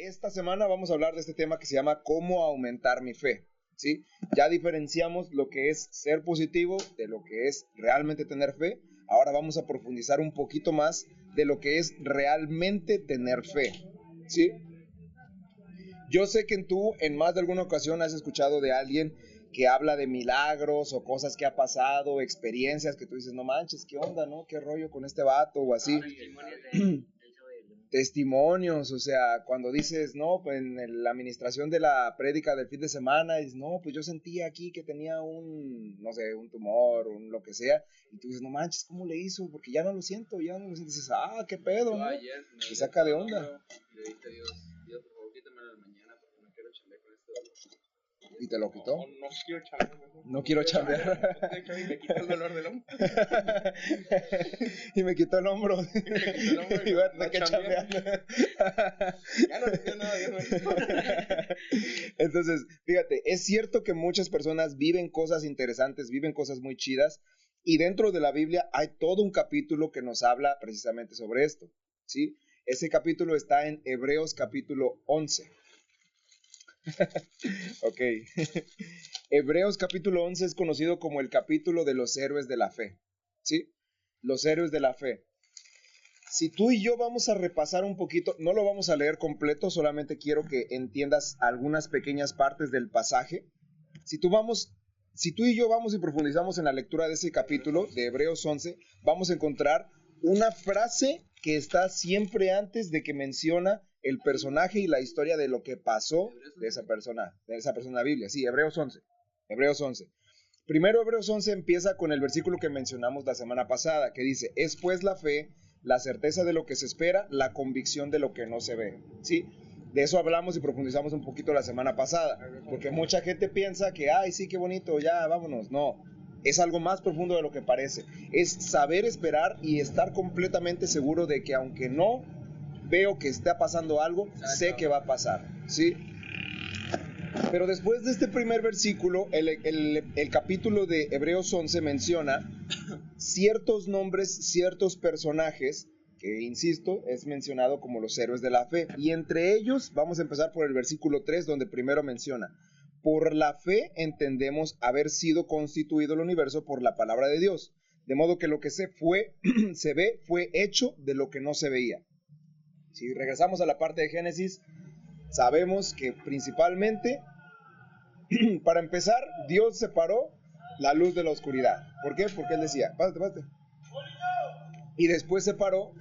esta semana vamos a hablar de este tema que se llama cómo aumentar mi fe, ¿sí? Ya diferenciamos lo que es ser positivo de lo que es realmente tener fe. Ahora vamos a profundizar un poquito más de lo que es realmente tener fe, ¿sí? Yo sé que tú en más de alguna ocasión has escuchado de alguien que habla de milagros o cosas que ha pasado, experiencias que tú dices, no manches, ¿qué onda, no? ¿Qué rollo con este vato o así? Testimonios, o sea, cuando dices, no, pues en la administración de la prédica del fin de semana, dices, no, pues yo sentía aquí que tenía no sé, un tumor, lo que sea, y tú dices, no manches, ¿cómo le hizo? Porque ya no lo siento, dices, qué pedo, ¿no? Te saca de onda. Le dije a Dios, por favor, quítame en la mañana porque no quiero chambear con este dolor. ¿Y te lo quitó? No quiero chambear. No quiero chambear. Y me quitó el dolor del hombro. Y me quitó el hombro. Y voy a tener que chambear. Ya no le dio nada, ya no. Entonces, fíjate, es cierto que muchas personas viven cosas interesantes, viven cosas muy chidas, y dentro de la Biblia hay todo un capítulo que nos habla precisamente sobre esto, ¿sí? Ese capítulo está en Hebreos capítulo 11. Ok. Hebreos capítulo 11 es conocido como el capítulo de los héroes de la fe, ¿sí? Los héroes de la fe. Si tú y yo vamos a repasar un poquito, no lo vamos a leer completo, solamente quiero que entiendas algunas pequeñas partes del pasaje. Si tú y yo vamos y profundizamos en la lectura de ese capítulo de Hebreos 11, vamos a encontrar una frase que está siempre antes de que menciona el personaje y la historia de lo que pasó de esa persona en la Biblia. Sí, Hebreos 11. Primero, Hebreos 11 empieza con el versículo que mencionamos la semana pasada, que dice, es pues la fe, la certeza de lo que se espera, la convicción de lo que no se ve. ¿Sí? De eso hablamos y profundizamos un poquito la semana pasada, porque mucha gente piensa que, ay, sí, qué bonito, ya, vámonos. No, es algo más profundo de lo que parece. Es saber esperar y estar completamente seguro de que aunque no veo que está pasando algo, sé que va a pasar, ¿sí? Pero después de este primer versículo, el capítulo de Hebreos 11 menciona ciertos nombres, ciertos personajes, que insisto, es mencionado como los héroes de la fe. Y entre ellos, vamos a empezar por el versículo 3, donde primero menciona, por la fe entendemos haber sido constituido el universo por la palabra de Dios, de modo que lo que se ve fue hecho de lo que no se veía. Si regresamos a la parte de Génesis, sabemos que principalmente, para empezar, Dios separó la luz de la oscuridad. ¿Por qué? Porque Él decía, pásate. Y después separó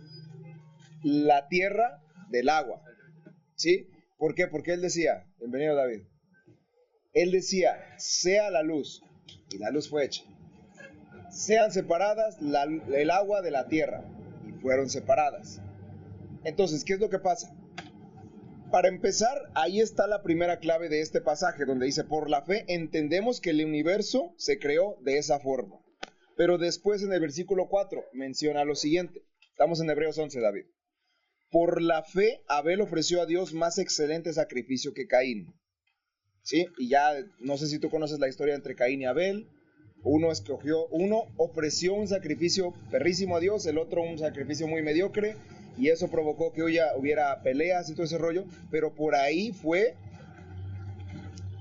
la tierra del agua. ¿Sí? ¿Por qué? Porque Él decía, bienvenido David, Él decía, sea la luz, y la luz fue hecha. Sean separadas el agua de la tierra, y fueron separadas. Entonces, ¿qué es lo que pasa? Para empezar, ahí está la primera clave de este pasaje, donde dice, por la fe entendemos que el universo se creó de esa forma. Pero después en el versículo 4 menciona lo siguiente. Estamos en Hebreos 11, David. Por la fe, Abel ofreció a Dios más excelente sacrificio que Caín. ¿Sí? Y ya, no sé si tú conoces la historia entre Caín y Abel. Uno ofreció un sacrificio perrísimo a Dios, el otro un sacrificio muy mediocre. Y eso provocó que hubiera peleas y todo ese rollo. Pero por ahí fue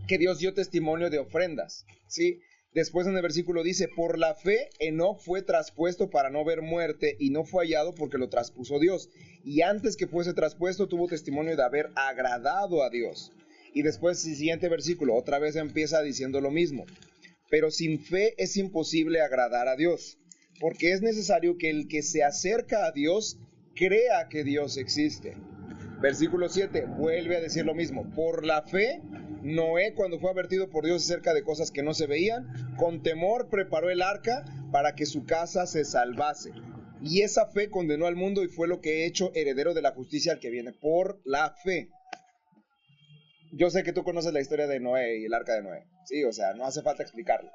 que Dios dio testimonio de ofrendas, ¿sí? Después en el versículo dice, por la fe Enoc fue traspuesto para no ver muerte y no fue hallado porque lo traspuso Dios. Y antes que fuese traspuesto tuvo testimonio de haber agradado a Dios. Y después el siguiente versículo otra vez empieza diciendo lo mismo. Pero sin fe es imposible agradar a Dios, porque es necesario que el que se acerca a Dios crea que Dios existe. Versículo 7 vuelve a decir lo mismo. Por la fe, Noé, cuando fue advertido por Dios acerca de cosas que no se veían, con temor preparó el arca para que su casa se salvase. Y esa fe condenó al mundo y fue lo que ha hecho heredero de la justicia al que viene. Por la fe. Yo sé que tú conoces la historia de Noé y el arca de Noé. Sí, o sea, no hace falta explicarlo.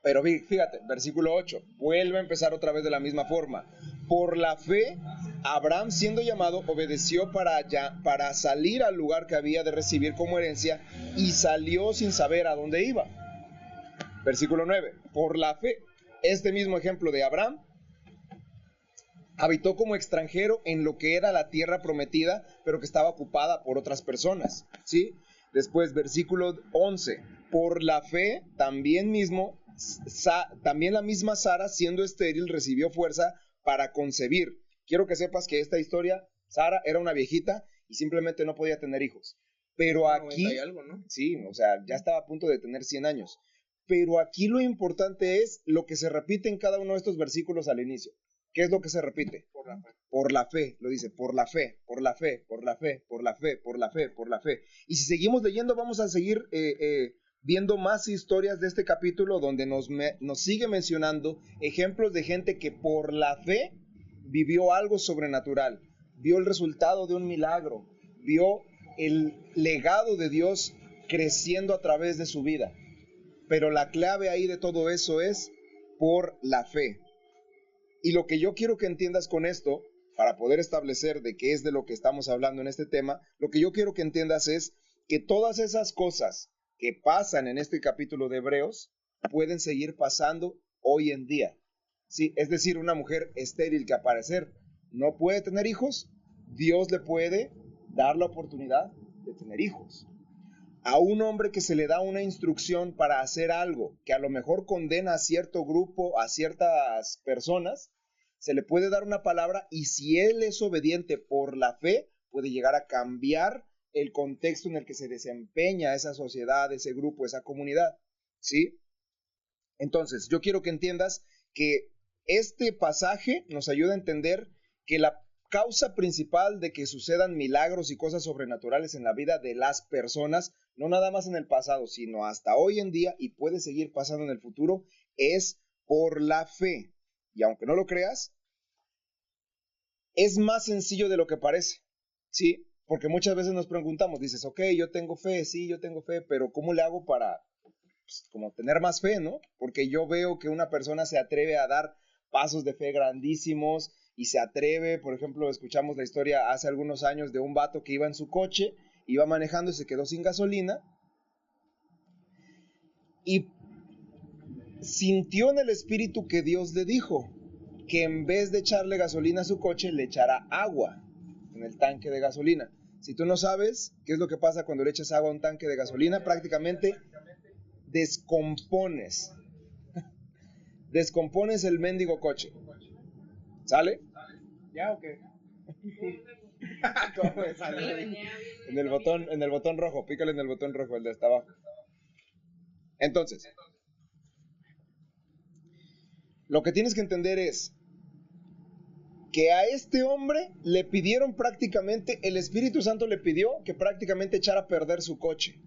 Pero fíjate, versículo 8, vuelve a empezar otra vez de la misma forma. Por la fe, Abraham, siendo llamado, obedeció para salir al lugar que había de recibir como herencia y salió sin saber a dónde iba. Versículo 9, por la fe, este mismo ejemplo de Abraham, habitó como extranjero en lo que era la tierra prometida, pero que estaba ocupada por otras personas, ¿sí? Después, versículo 11. Por la fe, también la misma Sara, siendo estéril, recibió fuerza para concebir. Quiero que sepas que esta historia, Sara era una viejita y simplemente no podía tener hijos. Pero aquí, 90 y algo, ¿no? sí, o sea, ya estaba a punto de tener 100 años. Pero aquí lo importante es lo que se repite en cada uno de estos versículos al inicio. ¿Qué es lo que se repite? Por la fe. Por la fe, lo dice, por la fe, por la fe, por la fe, por la fe, por la fe, por la fe. Y si seguimos leyendo, vamos a seguir viendo más historias de este capítulo donde nos sigue mencionando ejemplos de gente que por la fe vivió algo sobrenatural, vio el resultado de un milagro, vio el legado de Dios creciendo a través de su vida. Pero la clave ahí de todo eso es por la fe. Y lo que yo quiero que entiendas con esto, para poder establecer de qué es de lo que estamos hablando en este tema, lo que yo quiero que entiendas es que todas esas cosas que pasan en este capítulo de Hebreos pueden seguir pasando hoy en día. ¿Sí? Es decir, una mujer estéril que al parecer no puede tener hijos, Dios le puede dar la oportunidad de tener hijos. A un hombre que se le da una instrucción para hacer algo que a lo mejor condena a cierto grupo, a ciertas personas, se le puede dar una palabra y si él es obediente por la fe, puede llegar a cambiar el contexto en el que se desempeña esa sociedad, ese grupo, esa comunidad, ¿sí? Entonces, yo quiero que entiendas que este pasaje nos ayuda a entender que la causa principal de que sucedan milagros y cosas sobrenaturales en la vida de las personas, no nada más en el pasado, sino hasta hoy en día y puede seguir pasando en el futuro, es por la fe. Y aunque no lo creas, es más sencillo de lo que parece, ¿sí? Porque muchas veces nos preguntamos, dices, ok, yo tengo fe, sí, yo tengo fe, pero ¿cómo le hago para como tener más fe, ¿no? Porque yo veo que una persona se atreve a dar pasos de fe grandísimos y se atreve, por ejemplo, escuchamos la historia hace algunos años de un vato que iba en su coche, iba manejando y se quedó sin gasolina y sintió en el espíritu que Dios le dijo que en vez de echarle gasolina a su coche, le echará agua en el tanque de gasolina. Si tú no sabes qué es lo que pasa cuando le echas agua a un tanque de gasolina, prácticamente descompones el mendigo coche. ¿Sale? ¿Ya o qué? ¿Cómo me sale? En el botón rojo, pícale en el botón rojo, el de hasta abajo. Entonces, lo que tienes que entender es que a este hombre le pidieron prácticamente, el Espíritu Santo le pidió que prácticamente echara a perder su coche.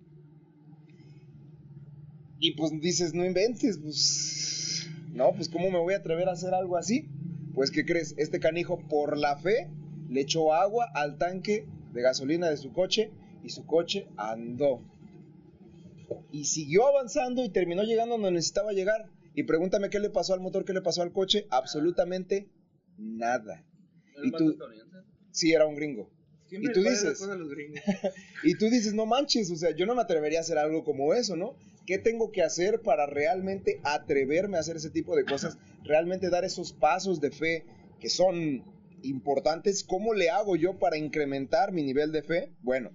Y pues dices, no inventes, pues, no, pues ¿cómo me voy a atrever a hacer algo así? Pues, ¿qué crees? Este canijo, por la fe, le echó agua al tanque de gasolina de su coche y su coche andó. Y siguió avanzando y terminó llegando donde necesitaba llegar. Y pregúntame qué le pasó al motor, qué le pasó al coche. Absolutamente nada. Y tú, sí, era un gringo. Siempre Y tú les dices, cosas a los gringos. y tú dices, no manches, o sea, yo no me atrevería a hacer algo como eso, ¿no? ¿Qué tengo que hacer para realmente atreverme a hacer ese tipo de cosas? Realmente dar esos pasos de fe que son importantes. ¿Cómo le hago yo para incrementar mi nivel de fe? Bueno,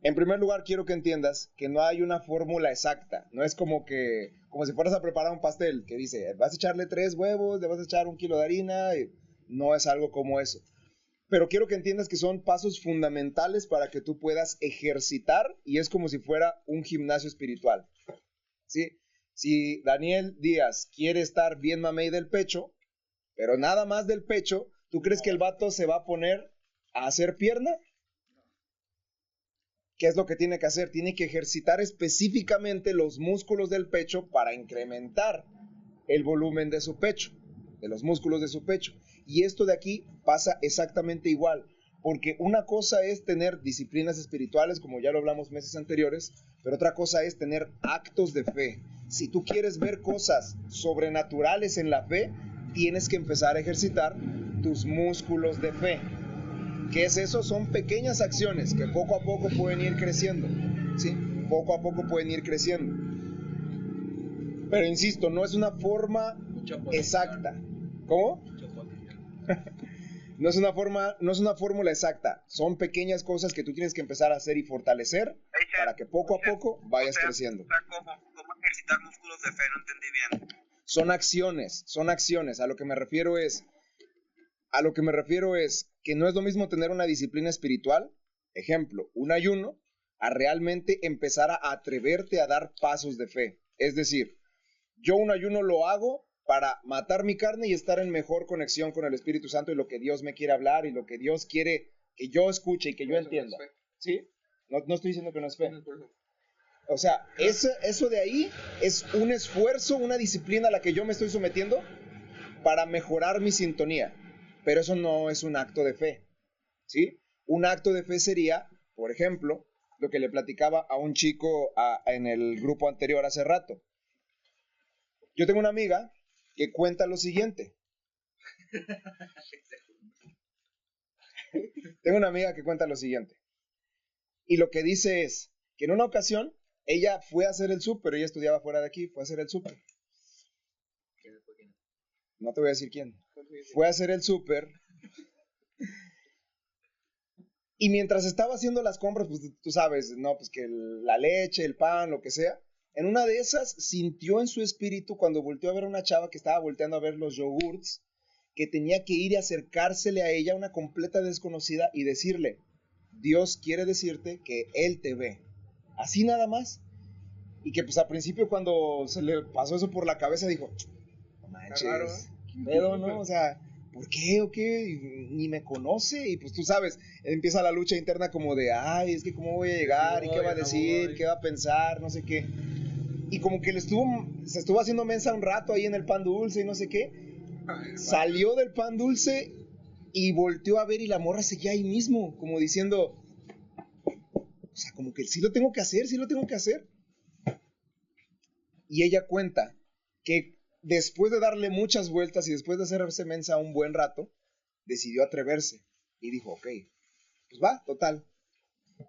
en primer lugar quiero que entiendas que no hay una fórmula exacta. No es como si fueras a preparar un pastel que dice, vas a echarle 3 huevos, le vas a echar 1 kilo de harina. No es algo como eso. Pero quiero que entiendas que son pasos fundamentales para que tú puedas ejercitar y es como si fuera un gimnasio espiritual, ¿sí? Si Daniel Díaz quiere estar bien mamey del pecho, pero nada más del pecho, ¿tú crees que el vato se va a poner a hacer pierna? ¿Qué es lo que tiene que hacer? Tiene que ejercitar específicamente los músculos del pecho para incrementar el volumen de su pecho, de los músculos de su pecho. Y esto de aquí pasa exactamente igual, porque una cosa es tener disciplinas espirituales, como ya lo hablamos meses anteriores, pero otra cosa es tener actos de fe. Si tú quieres ver cosas sobrenaturales en la fe, tienes que empezar a ejercitar tus músculos de fe. ¿Qué es eso? Son pequeñas acciones que poco a poco pueden ir creciendo, ¿sí? Poco a poco pueden ir creciendo. Pero insisto, no es una forma exacta. ¿Cómo? No es una fórmula exacta. Son pequeñas cosas que tú tienes que empezar a hacer y fortalecer para que poco a poco vayas creciendo. O sea, ¿cómo ejercitar músculos de fe? No entendí bien. Son acciones. A lo que me refiero es que no es lo mismo tener una disciplina espiritual, ejemplo, un ayuno, a realmente empezar a atreverte a dar pasos de fe. Es decir, yo un ayuno lo hago para matar mi carne y estar en mejor conexión con el Espíritu Santo y lo que Dios me quiere hablar y lo que Dios quiere que yo escuche y que yo entienda. ¿Sí? No estoy diciendo que no es fe. O sea, eso de ahí es un esfuerzo, una disciplina a la que yo me estoy sometiendo para mejorar mi sintonía. Pero eso no es un acto de fe. ¿Sí? Un acto de fe sería, por ejemplo, lo que le platicaba a un chico en el grupo anterior hace rato. Yo tengo una amiga que cuenta lo siguiente. Y lo que dice es que en una ocasión ella fue a hacer el súper, ella estudiaba fuera de aquí, fue a hacer el súper. No te voy a decir quién. Fue a hacer el súper. Y mientras estaba haciendo las compras, pues tú sabes, ¿no? Pues que la leche, el pan, lo que sea. En una de esas sintió en su espíritu cuando volteó a ver a una chava que estaba volteando a ver los yogurts, que tenía que ir y acercársele a ella, una completa desconocida, y decirle, Dios quiere decirte que Él te ve. Así nada más. Y que pues al principio cuando se le pasó eso por la cabeza dijo, no manches, ¿qué pedo, no? O sea, ¿por qué o qué? Ni me conoce. Y pues tú sabes, empieza la lucha interna como de, ay, es que cómo voy a llegar, y qué va a decir, qué va a pensar, no sé qué. Y como que se estuvo haciendo mensa un rato ahí en el pan dulce y no sé qué. Salió del pan dulce y volteó a ver y la morra seguía ahí mismo, como diciendo, o sea, como que sí lo tengo que hacer. Y ella cuenta que después de darle muchas vueltas y después de hacerse mensa un buen rato, decidió atreverse y dijo, ok, pues va, total.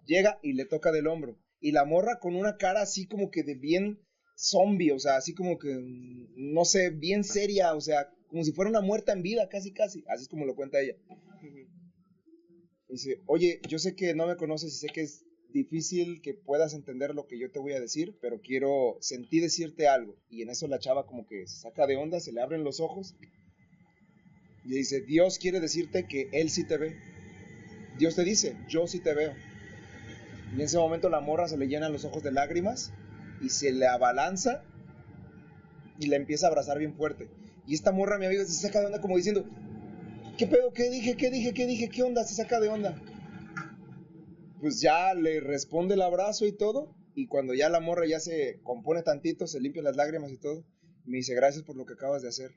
Llega y le toca del hombro. Y la morra con una cara así como que de bien zombie, o sea, así como que, no sé, bien seria, o sea, como si fuera una muerta en vida, casi, así es como lo cuenta ella. Dice, oye, yo sé que no me conoces y sé que es difícil que puedas entender lo que yo te voy a decir, pero sentí decirte algo. Y en eso la chava como que se saca de onda, se le abren los ojos y dice, Dios quiere decirte que Él sí te ve. Dios te dice, yo sí te veo. Y en ese momento la morra se le llenan los ojos de lágrimas y se le abalanza y la empieza a abrazar bien fuerte. Y esta morra, mi amigo, se saca de onda como diciendo, ¿qué pedo? ¿Qué dije? ¿Qué onda? Se saca de onda. Pues ya le responde el abrazo y todo. Y cuando ya la morra ya se compone tantito, se limpia las lágrimas y todo, me dice, gracias por lo que acabas de hacer.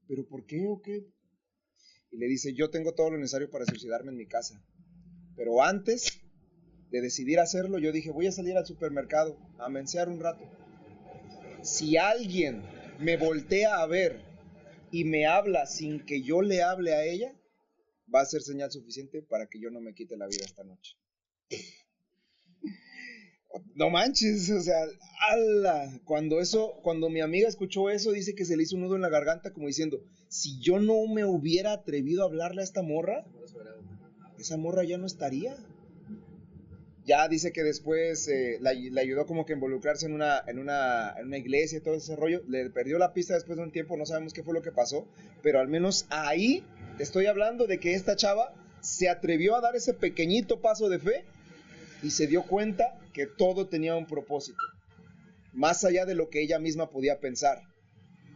¿Pero por qué o qué? Y le dice, yo tengo todo lo necesario para suicidarme en mi casa. Pero antes de decidir hacerlo, yo dije, voy a salir al supermercado a mensear un rato. Si alguien me voltea a ver y me habla sin que yo le hable a ella, va a ser señal suficiente para que yo no me quite la vida esta noche. No manches, o sea, ¡ala! Cuando mi amiga escuchó eso, dice que se le hizo un nudo en la garganta como diciendo, si yo no me hubiera atrevido a hablarle a esta morra, esa morra ya no estaría. Ya dice que después le ayudó como que a involucrarse en una iglesia y todo ese rollo. Le perdió la pista después de un tiempo, no sabemos qué fue lo que pasó, pero al menos ahí te estoy hablando de que esta chava se atrevió a dar ese pequeñito paso de fe y se dio cuenta que todo tenía un propósito, más allá de lo que ella misma podía pensar,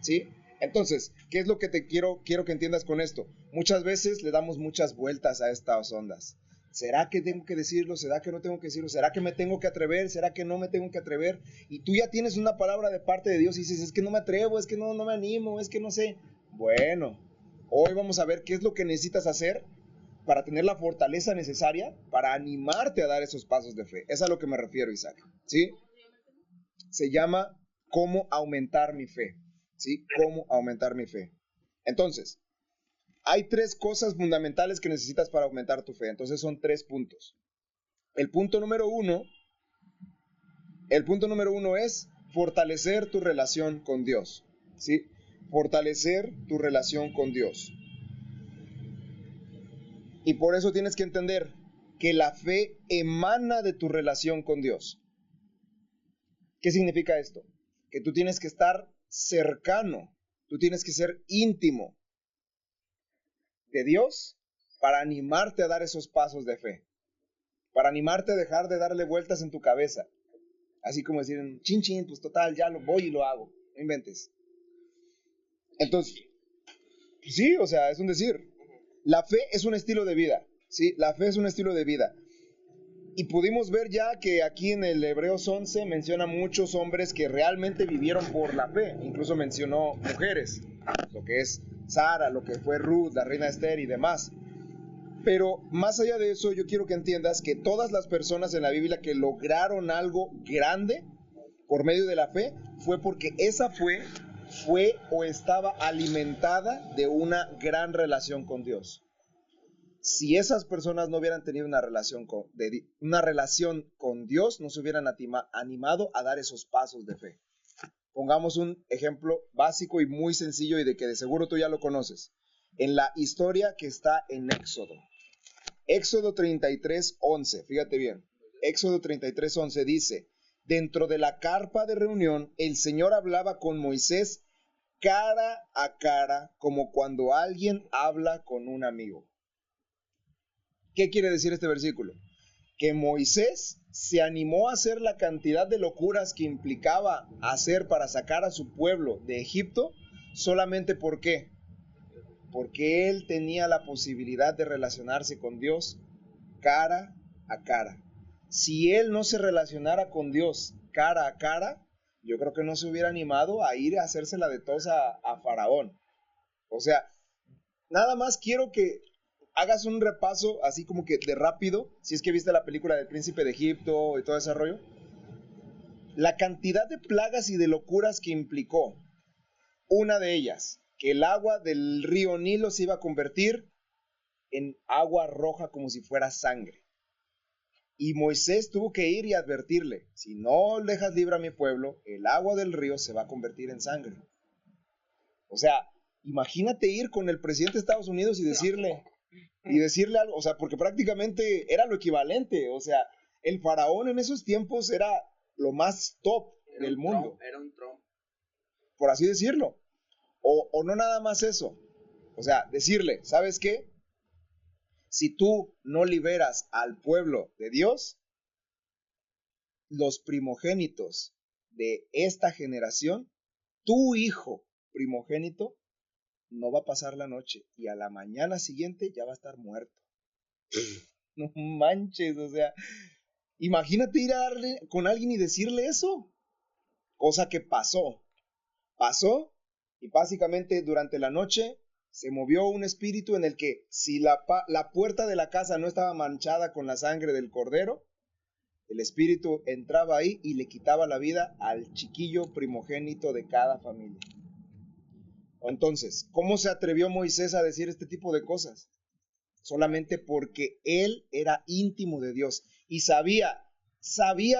¿sí? Entonces, ¿qué es lo que quiero que entiendas con esto? Muchas veces le damos muchas vueltas a estas ondas. ¿Será que tengo que decirlo? ¿Será que no tengo que decirlo? ¿Será que me tengo que atrever? ¿Será que no me tengo que atrever? Y tú ya tienes una palabra de parte de Dios y dices, es que no me atrevo, es que no me animo, es que no sé. Bueno, hoy vamos a ver qué es lo que necesitas hacer para tener la fortaleza necesaria para animarte a dar esos pasos de fe. Es a lo que me refiero, Isaac, ¿sí? Se llama cómo aumentar mi fe, ¿sí? Cómo aumentar mi fe. Entonces, hay 3 cosas fundamentales que necesitas para aumentar tu fe. Entonces son 3 puntos. El punto número uno es fortalecer tu relación con Dios, ¿sí? Fortalecer tu relación con Dios. Y por eso tienes que entender que la fe emana de tu relación con Dios. ¿Qué significa esto? Que tú tienes que estar cercano, tú tienes que ser íntimo de Dios para animarte a dar esos pasos de fe, para animarte a dejar de darle vueltas en tu cabeza. Así como decir, chin, chin, pues total, ya lo voy y lo hago. No inventes. Entonces, pues sí, o sea, es un decir. La fe es un estilo de vida, ¿sí? La fe es un estilo de vida. Y pudimos ver ya que aquí en el Hebreos 11 menciona muchos hombres que realmente vivieron por la fe. Incluso mencionó mujeres, lo que es Sara, lo que fue Ruth, la reina Esther y demás. Pero más allá de eso, yo quiero que entiendas que todas las personas en la Biblia que lograron algo grande por medio de la fe, fue porque esa fue o estaba alimentada de una gran relación con Dios. Si esas personas no hubieran tenido una relación con Dios, no se hubieran animado a dar esos pasos de fe. Pongamos un ejemplo básico y muy sencillo y de que de seguro tú ya lo conoces. En la historia que está en Éxodo. Éxodo 33:11, fíjate bien. Éxodo 33:11 dice: dentro de la carpa de reunión, el Señor hablaba con Moisés cara a cara, como cuando alguien habla con un amigo. ¿Qué quiere decir este versículo? Que Moisés se animó a hacer la cantidad de locuras que implicaba hacer para sacar a su pueblo de Egipto, solamente ¿por qué? Porque él tenía la posibilidad de relacionarse con Dios cara a cara. Si él no se relacionara con Dios cara a cara, yo creo que no se hubiera animado a ir a hacerse la de tos a Faraón. O sea, nada más quiero que hagas un repaso así como que de rápido, si es que viste la película del Príncipe de Egipto y todo ese rollo. La cantidad de plagas y de locuras que implicó. Una de ellas, que el agua del río Nilo se iba a convertir en agua roja como si fuera sangre. Y Moisés tuvo que ir y advertirle: si no dejas libre a mi pueblo, el agua del río se va a convertir en sangre. O sea, imagínate ir con el presidente de Estados Unidos y decirle algo, o sea, porque prácticamente era lo equivalente. O sea, el faraón en esos tiempos era lo más top del mundo. Era un Trump. Por así decirlo. O no nada más eso. O sea, decirle, ¿sabes qué? Si tú no liberas al pueblo de Dios, los primogénitos de esta generación, tu hijo primogénito, no va a pasar la noche y a la mañana siguiente ya va a estar muerto. No manches, o sea, imagínate ir a darle con alguien y decirle eso. Cosa que pasó. Pasó y básicamente durante la noche se movió un espíritu en el que si la puerta de la casa no estaba manchada con la sangre del cordero, el espíritu entraba ahí y le quitaba la vida al chiquillo primogénito de cada familia. Entonces, ¿cómo se atrevió Moisés a decir este tipo de cosas? Solamente porque él era íntimo de Dios y sabía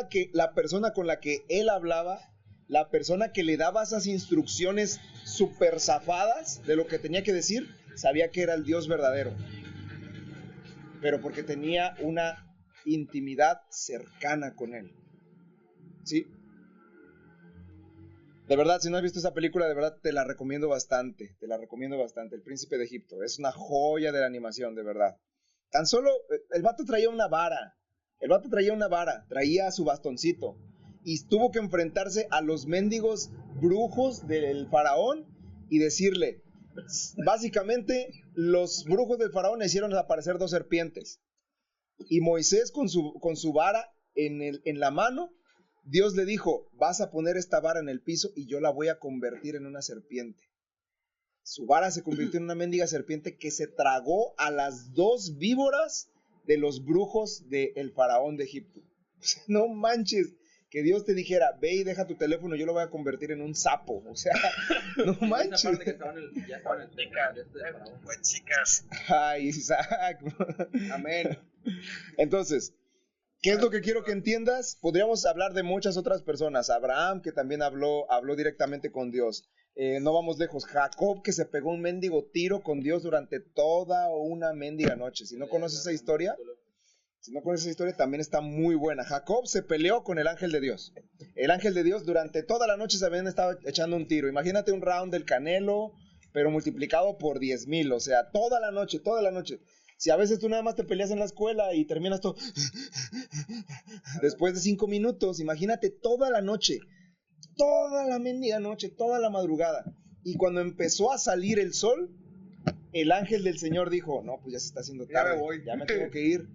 que la persona con la que él hablaba, la persona que le daba esas instrucciones súper zafadas de lo que tenía que decir, sabía que era el Dios verdadero. Pero porque tenía una intimidad cercana con él. ¿Sí? De verdad, si no has visto esa película, de verdad te la recomiendo bastante. Te la recomiendo bastante. El Príncipe de Egipto. Es una joya de la animación, de verdad. Tan solo, el vato traía una vara. Traía su bastoncito. Y tuvo que enfrentarse a los mendigos brujos del faraón y decirle, básicamente, los brujos del faraón le hicieron aparecer 2 serpientes. Y Moisés con su vara en la mano, Dios le dijo, vas a poner esta vara en el piso y yo la voy a convertir en una serpiente. Su vara se convirtió en una mendiga serpiente que se tragó a las 2 víboras de los brujos del faraón de Egipto. O sea, no manches, que Dios te dijera, ve y deja tu teléfono, yo lo voy a convertir en un sapo. O sea, no manches. Esa parte que ya estaba en el teléfono. Pues chicas. Ay, Isaac. Amén. Entonces, ¿qué es lo que quiero que entiendas? Podríamos hablar de muchas otras personas. Abraham, que también habló directamente con Dios. No vamos lejos. Jacob, que se pegó un mendigo tiro con Dios durante toda una mendiga noche. Si no conoces esa historia, también está muy buena. Jacob se peleó con el ángel de Dios. El ángel de Dios durante toda la noche se habían estado echando un tiro. Imagínate un round del Canelo, pero multiplicado por 10,000. O sea, toda la noche, toda la noche. Si a veces tú nada más te peleas en la escuela y terminas todo después de 5 minutos, imagínate toda la noche, toda la mendiga noche, toda la madrugada. Y cuando empezó a salir el sol, el ángel del Señor dijo, no, pues ya se está haciendo tarde, ya me tengo que ir.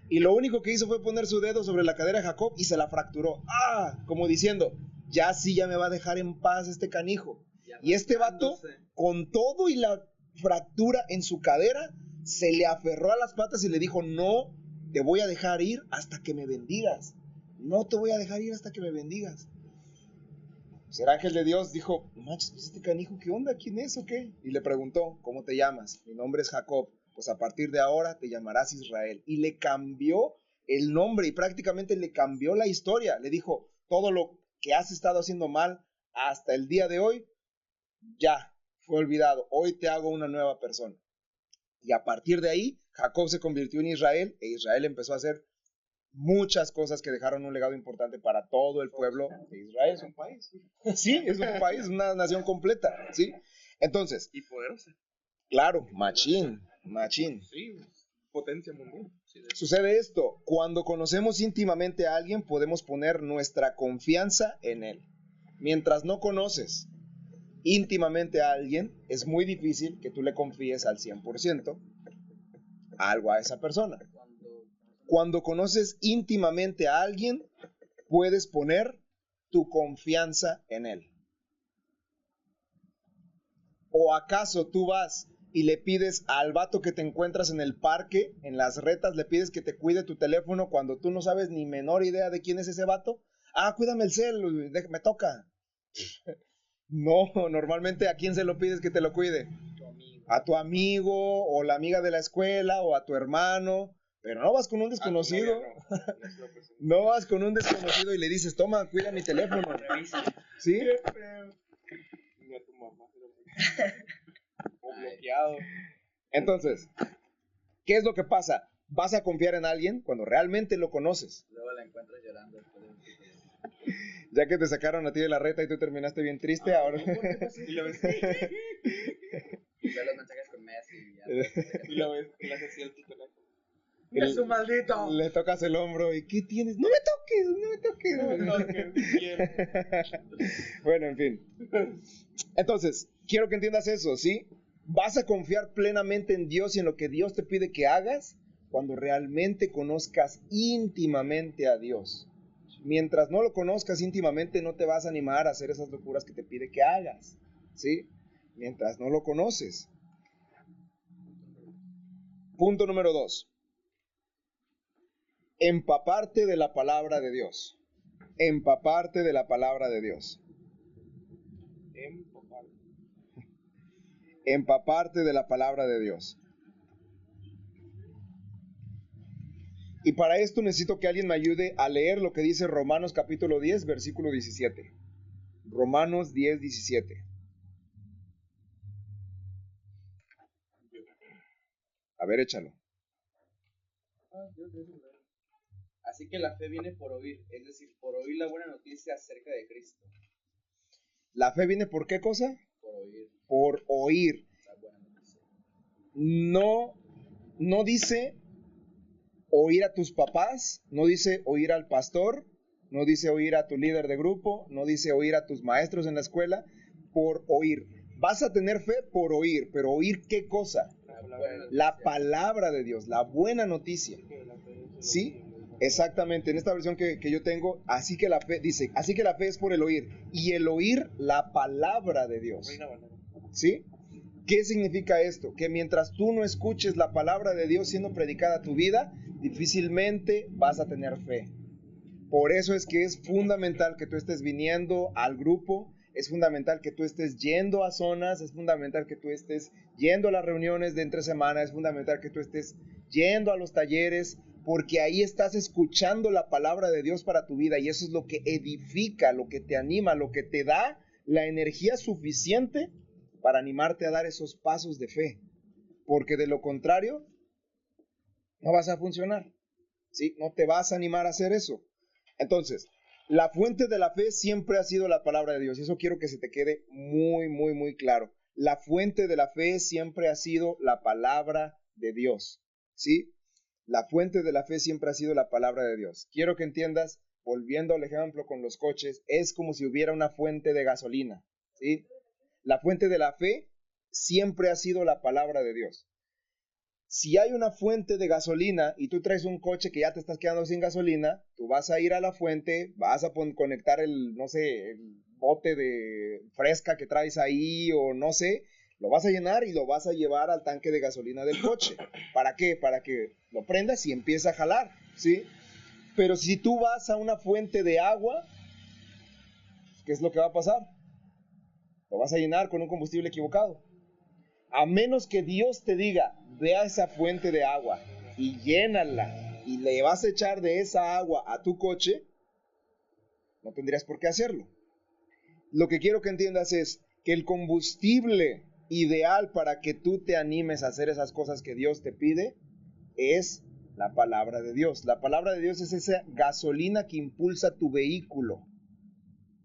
Y lo único que hizo fue poner su dedo sobre la cadera de Jacob y se la fracturó. ¡Ah! Como diciendo, ya sí, ya me va a dejar en paz este canijo. Y este vato, con todo y la fractura en su cadera, se le aferró a las patas y le dijo, no te voy a dejar ir hasta que me bendigas. No te voy a dejar ir hasta que me bendigas. Pues el ángel de Dios dijo, no manches, pues este canijo, ¿qué onda? ¿Quién es o qué? Y le preguntó, ¿cómo te llamas? Mi nombre es Jacob. Pues a partir de ahora te llamarás Israel. Y le cambió el nombre y prácticamente le cambió la historia. Le dijo, todo lo que has estado haciendo mal hasta el día de hoy, ya fue olvidado. Hoy te hago una nueva persona. Y a partir de ahí, Jacob se convirtió en Israel e Israel empezó a hacer muchas cosas que dejaron un legado importante para todo el pueblo de Israel. Es un país. Sí, es un país, una nación completa, ¿sí? Entonces, Y poderosa. claro, machín. Sí, potencia mundial. Sí, Sucede esto, cuando conocemos íntimamente a alguien, podemos poner nuestra confianza en él. Mientras no conoces íntimamente a alguien, es muy difícil que tú le confíes al 100% algo a esa persona. Cuando conoces íntimamente a alguien, puedes poner tu confianza en él. ¿O acaso tú vas y le pides al vato que te encuentras en el parque, en las retas, le pides que te cuide tu teléfono cuando tú no sabes ni menor idea de quién es ese vato? Ah, cuídame el cel, me toca. No, normalmente ¿a quién se lo pides que te lo cuide? A tu amigo, o la amiga de la escuela, o a tu hermano. Pero no vas con un desconocido. No vas con un desconocido y le dices, toma, cuida mi teléfono. ¿Sí? Ni a tu mamá. O bloqueado. Entonces, ¿qué es lo que pasa? Vas a confiar en alguien cuando realmente lo conoces. Luego la encuentras llorando después de un tiempo. Ya que te sacaron a ti de la reta y tú terminaste bien triste, ahora... Y lo ves. Y ves los mensajes con Messi. Y lo ves que le haces así al tu teléfono. ¡Es un maldito! Le tocas el hombro y ¿qué tienes? ¡No me toques! Bueno, en fin. Entonces, quiero que entiendas eso, ¿sí? Vas a confiar plenamente en Dios y en lo que Dios te pide que hagas cuando realmente conozcas íntimamente a Dios. Mientras no lo conozcas íntimamente, no te vas a animar a hacer esas locuras que te pide que hagas, ¿sí? Mientras no lo conoces. Punto número 2. Empaparte de la palabra de Dios. Empaparte de la palabra de Dios. Empaparte de la palabra de Dios. Y para esto necesito que alguien me ayude a leer lo que dice Romanos capítulo 10, versículo 17. Romanos 10, 17. A ver, échalo. Así que la fe viene por oír, es decir, por oír la buena noticia acerca de Cristo. ¿La fe viene por qué cosa? Por oír Por oír. la buena noticia. No dice oír a tus papás, no dice oír al pastor, no dice oír a tu líder de grupo, no dice oír a tus maestros en la escuela, por oír. Vas a tener fe por oír, pero ¿oír qué cosa? La palabra de Dios, la buena noticia. ¿Sí? Exactamente, en esta versión que yo tengo, así que la fe, dice, así que la fe es por el oír, y el oír la palabra de Dios. ¿Sí? ¿Qué significa esto? Que mientras tú no escuches la palabra de Dios siendo predicada a tu vida, difícilmente vas a tener fe. Por eso es que es fundamental que tú estés viniendo al grupo, es fundamental que tú estés yendo a zonas, es fundamental que tú estés yendo a las reuniones de entre semana, es fundamental que tú estés yendo a los talleres, porque ahí estás escuchando la palabra de Dios para tu vida y eso es lo que edifica, lo que te anima, lo que te da la energía suficiente para animarte a dar esos pasos de fe. Porque de lo contrario, no vas a funcionar. ¿Sí? No te vas a animar a hacer eso. Entonces, la fuente de la fe siempre ha sido la palabra de Dios. Y eso quiero que se te quede muy, muy, muy claro. La fuente de la fe siempre ha sido la palabra de Dios. ¿Sí? La fuente de la fe siempre ha sido la palabra de Dios. Quiero que entiendas, volviendo al ejemplo con los coches, es como si hubiera una fuente de gasolina. ¿Sí? La fuente de la fe siempre ha sido la palabra de Dios. Si hay una fuente de gasolina y tú traes un coche que ya te estás quedando sin gasolina, tú vas a ir a la fuente, vas a conectar el bote de fresca que traes ahí o no sé, lo vas a llenar y lo vas a llevar al tanque de gasolina del coche. ¿Para qué? Para que lo prendas y empiece a jalar, ¿sí? Pero si tú vas a una fuente de agua, ¿qué es lo que va a pasar? Lo vas a llenar con un combustible equivocado. A menos que Dios te diga, ve a esa fuente de agua y llénala y le vas a echar de esa agua a tu coche, no tendrías por qué hacerlo. Lo que quiero que entiendas es que el combustible ideal para que tú te animes a hacer esas cosas que Dios te pide es la palabra de Dios. La palabra de Dios es esa gasolina que impulsa tu vehículo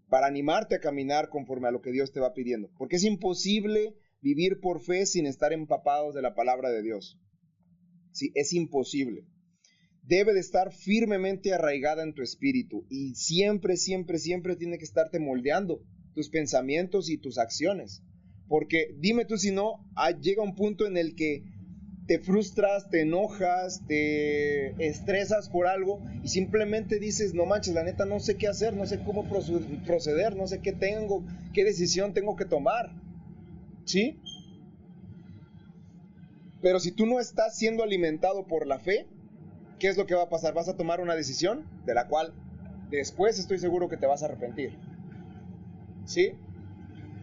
para animarte a caminar conforme a lo que Dios te va pidiendo. Porque es imposible vivir por fe sin estar empapados de la palabra de Dios. Sí, es imposible. Debe de estar firmemente arraigada en tu espíritu y siempre, siempre, siempre tiene que estarte moldeando tus pensamientos y tus acciones. Porque dime tú si no, llega un punto en el que te frustras, te enojas, te estresas por algo y simplemente dices, no manches, la neta no sé qué hacer, no sé cómo proceder, no sé qué decisión tengo que tomar. ¿Sí? Pero si tú no estás siendo alimentado por la fe, ¿qué es lo que va a pasar? Vas a tomar una decisión de la cual después estoy seguro que te vas a arrepentir. ¿Sí?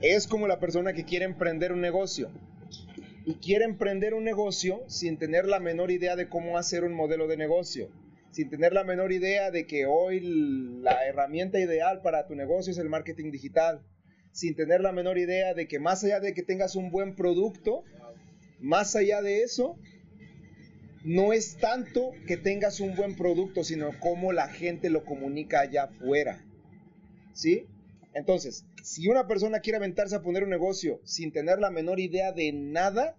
Es como la persona que quiere emprender un negocio. Y quiere emprender un negocio sin tener la menor idea de cómo hacer un modelo de negocio. Sin tener la menor idea de que hoy la herramienta ideal para tu negocio es el marketing digital. Sin tener la menor idea de que más allá de que tengas un buen producto, más allá de eso, no es tanto que tengas un buen producto, sino cómo la gente lo comunica allá afuera. ¿Sí? Entonces, si una persona quiere aventarse a poner un negocio sin tener la menor idea de nada,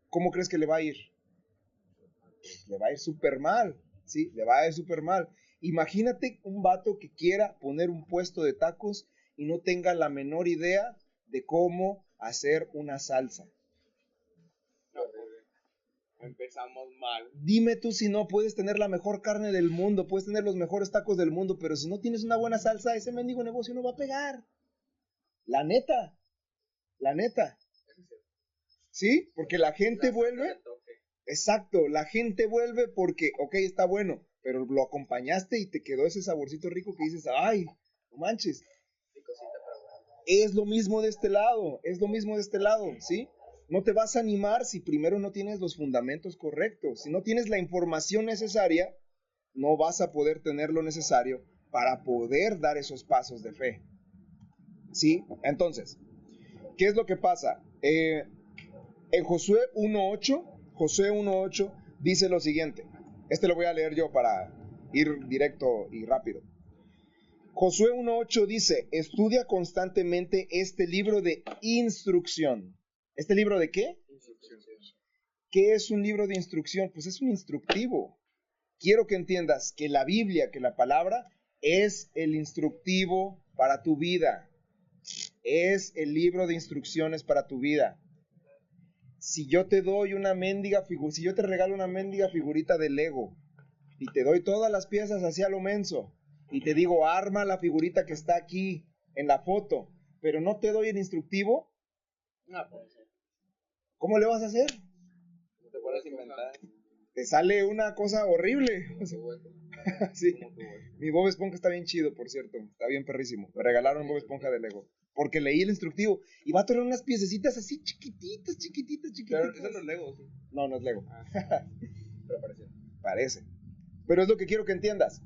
¿cómo crees que le va a ir? Le va a ir súper mal, ¿sí? Le va a ir súper mal. Imagínate un vato que quiera poner un puesto de tacos y no tenga la menor idea de cómo hacer una salsa. Empezamos mal. Dime tú si no puedes tener la mejor carne del mundo, puedes tener los mejores tacos del mundo, pero si no tienes una buena salsa, ese mendigo negocio no va a pegar. La neta. La neta. ¿Sí? Porque la gente vuelve. Exacto, la gente vuelve porque, ok, está bueno, pero lo acompañaste y te quedó ese saborcito rico que dices, ay, no manches. Es lo mismo de este lado, ¿sí? No te vas a animar si primero no tienes los fundamentos correctos. Si no tienes la información necesaria, no vas a poder tener lo necesario para poder dar esos pasos de fe. ¿Sí? Entonces, ¿qué es lo que pasa? En Josué 1.8 dice lo siguiente. Este lo voy a leer yo para ir directo y rápido. Josué 1.8 dice, estudia constantemente este libro de instrucción. ¿Este libro de qué? Instrucción. ¿Qué es un libro de instrucción? Pues es un instructivo. Quiero que entiendas que la Biblia, que la palabra, es el instructivo para tu vida. Es el libro de instrucciones para tu vida. Si yo te doy una mendiga figura, si yo te regalo una mendiga figurita de Lego y te doy todas las piezas hacia lo menso y te digo, arma la figurita que está aquí en la foto, pero no te doy el instructivo, no puede ser. ¿Cómo le vas a hacer? Te puedes inventar. Te sale una cosa horrible. Sí. Mi Bob Esponja está bien chido, por cierto. Está bien perrísimo. Me regalaron Bob Esponja de Lego. Porque leí el instructivo. Y va a tener unas piececitas así chiquititas. Pero eso no es Lego, ¿sí? No, no es Lego. Pero parece. Parece. Pero es lo que quiero que entiendas.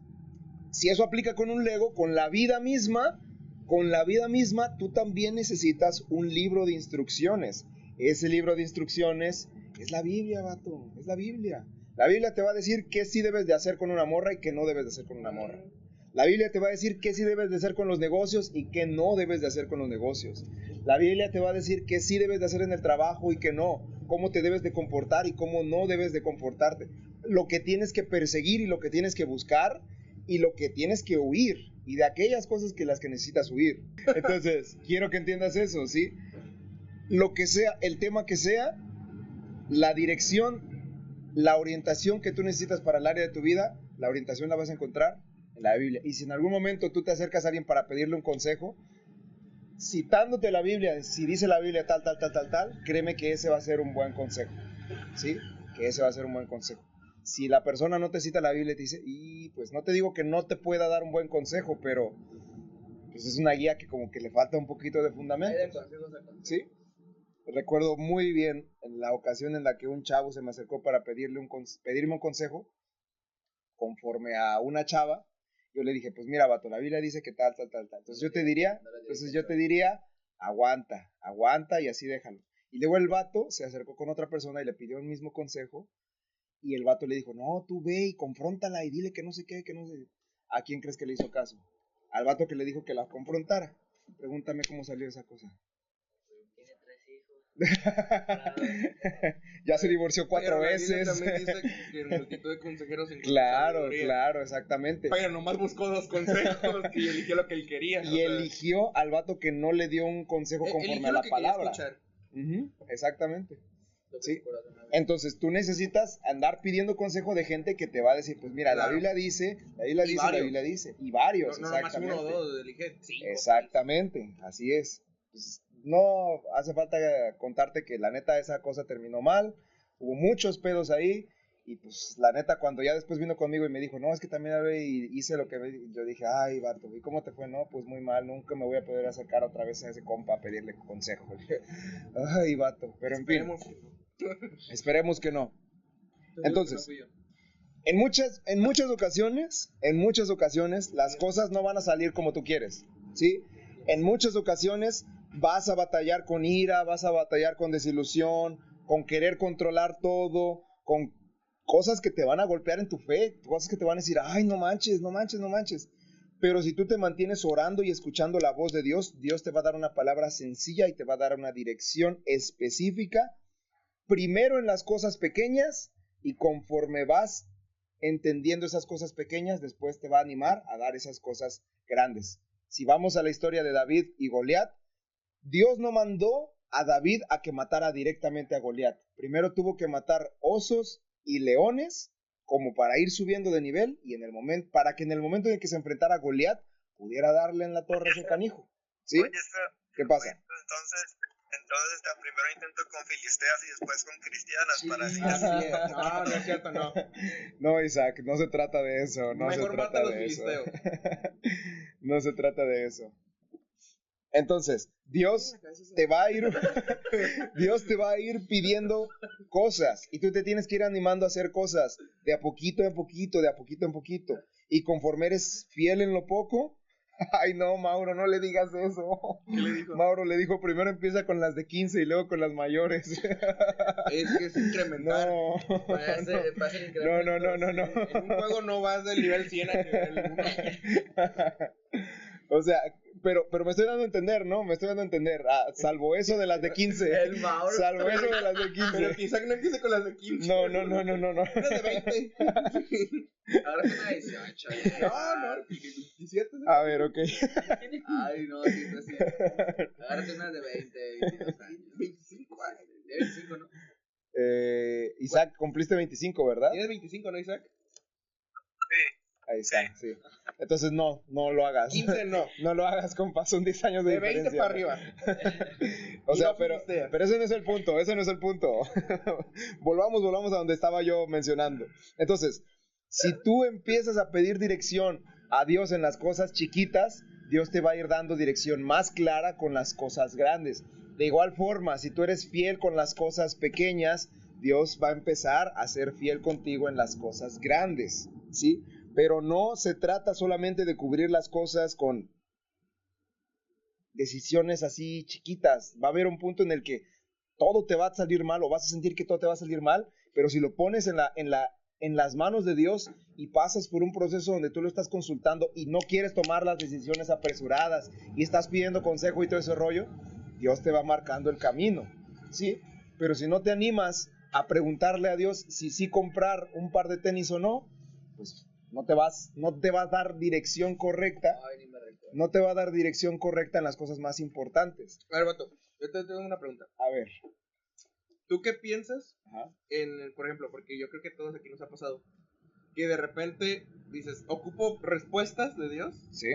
Si eso aplica con un Lego, con la vida misma, con la vida misma, tú también necesitas un libro de instrucciones. Ese libro de instrucciones es la Biblia, vato, es la Biblia. La Biblia te va a decir qué sí debes de hacer con una morra y qué no debes de hacer con una morra. La Biblia te va a decir qué sí debes de hacer con los negocios y qué no debes de hacer con los negocios. La Biblia te va a decir qué sí debes de hacer en el trabajo y qué no. Cómo te debes de comportar y cómo no debes de comportarte. Lo que tienes que perseguir y lo que tienes que buscar y lo que tienes que huir. Y de aquellas cosas que las que necesitas huir. Entonces, quiero que entiendas eso, ¿sí? Lo que sea, el tema que sea, la dirección, la orientación que tú necesitas para el área de tu vida, la orientación la vas a encontrar en la Biblia. Y si en algún momento tú te acercas a alguien para pedirle un consejo, citándote la Biblia, si dice la Biblia tal, créeme que ese va a ser un buen consejo, ¿sí? Que ese va a ser un buen consejo. Si la persona no te cita la Biblia y te dice, y pues no te digo que no te pueda dar un buen consejo, pero pues es una guía que como que le falta un poquito de fundamento, ¿sí? Recuerdo muy bien en la ocasión en la que un chavo se me acercó para pedirme un consejo conforme a una chava. Yo le dije, pues mira, vato, la Biblia dice que tal. Entonces yo te diría, aguanta y así déjalo. Y luego el vato se acercó con otra persona y le pidió el mismo consejo. Y el vato le dijo, no, tú ve y confróntala y dile que no sé qué, que no sé. ¿A quién crees que le hizo caso? Al vato que le dijo que la confrontara. Pregúntame cómo salió esa cosa. Tiene 3 hijos. Ya se divorció 4 veces. También dice que en multitud de consejeros claro, exactamente. Pero nomás buscó 2 consejos y eligió lo que él quería. Y eligió al vato que no le dio un consejo conforme a la palabra. Exactamente. ¿Sí? Entonces tú necesitas andar pidiendo consejo de gente que te va a decir, pues mira, la Biblia dice, la Biblia dice, y varios, no exactamente. No más 1 o 2, elige 5. Exactamente, así es. Pues, no hace falta contarte que la neta esa cosa terminó mal, hubo muchos pedos ahí, y pues la neta cuando ya después vino conmigo y me dijo, no, es que también hice lo que yo dije, ay, vato, ¿y cómo te fue? No, pues muy mal, nunca me voy a poder acercar otra vez a ese compa a pedirle consejo. Ay, vato, pero en fin. Esperemos que no. Entonces, en muchas ocasiones, las cosas no van a salir como tú quieres, ¿sí? En muchas ocasiones vas a batallar con ira, vas a batallar con desilusión, con querer controlar todo, con cosas que te van a golpear en tu fe, cosas que te van a decir, ay, no manches. Pero si tú te mantienes orando y escuchando la voz de Dios, Dios te va a dar una palabra sencilla y te va a dar una dirección específica. Primero en las cosas pequeñas y conforme vas entendiendo esas cosas pequeñas, después te va a animar a dar esas cosas grandes. Si vamos a la historia de David y Goliat, Dios no mandó a David a que matara directamente a Goliat. Primero tuvo que matar osos y leones como para ir subiendo de nivel y para que en el momento en que se enfrentara a Goliat pudiera darle en la torre ese canijo. ¿Sí? Oye, ¿qué pasa? Entonces primero intento con filisteas y después con cristianas para No es cierto, no. No, Isaac, no se trata de eso. Mejor mata a los filisteos. No se trata de eso. Entonces, Dios te va a ir pidiendo cosas y tú te tienes que ir animando a hacer cosas de a poquito en poquito. Y conforme eres fiel en lo poco, ay no, Mauro, no le digas eso. ¿Qué le dijo? Mauro le dijo, primero empieza con las de 15 y luego con las mayores. Es que es incrementar. No. No. En un juego no vas del nivel 100 a nivel 1. O sea, pero me estoy dando a entender, ¿no? Salvo eso de las de 15. El Mauro. Salvo eso de las de 15. Pero quizá no empiece con las de 15. No. Una de 20. Ahora es una 18. No, 17. A ver, ok. Ay, no, sí. Ahora es una de 20, 22 años. 25 años. De 25, ¿no? Isaac, cumpliste 25, ¿verdad? ¿Tienes 25, no, Isaac? Ahí está, sí. Entonces no lo hagas. 15 no. No lo hagas, compa, son 10 años de diferencia. 20 para arriba. O sea, pero ese no es el punto, Volvamos a donde estaba yo mencionando. Entonces, si tú empiezas a pedir dirección a Dios en las cosas chiquitas, Dios te va a ir dando dirección más clara con las cosas grandes. De igual forma, si tú eres fiel con las cosas pequeñas, Dios va a empezar a ser fiel contigo en las cosas grandes, ¿sí? Pero no se trata solamente de cubrir las cosas con decisiones así chiquitas. Va a haber un punto en el que todo te va a salir mal o vas a sentir que todo te va a salir mal, pero si lo pones en las manos de Dios y pasas por un proceso donde tú lo estás consultando y no quieres tomar las decisiones apresuradas y estás pidiendo consejo y todo ese rollo, Dios te va marcando el camino, ¿sí? Pero si no te animas a preguntarle a Dios si sí comprar un par de tenis o no, pues no te va a dar dirección correcta. No te va a dar dirección correcta en las cosas más importantes. A ver, vato, yo te tengo una pregunta. A ver. ¿Tú qué piensas por ejemplo, porque yo creo que a todos aquí nos ha pasado, que de repente dices, ocupo respuestas de Dios? Sí.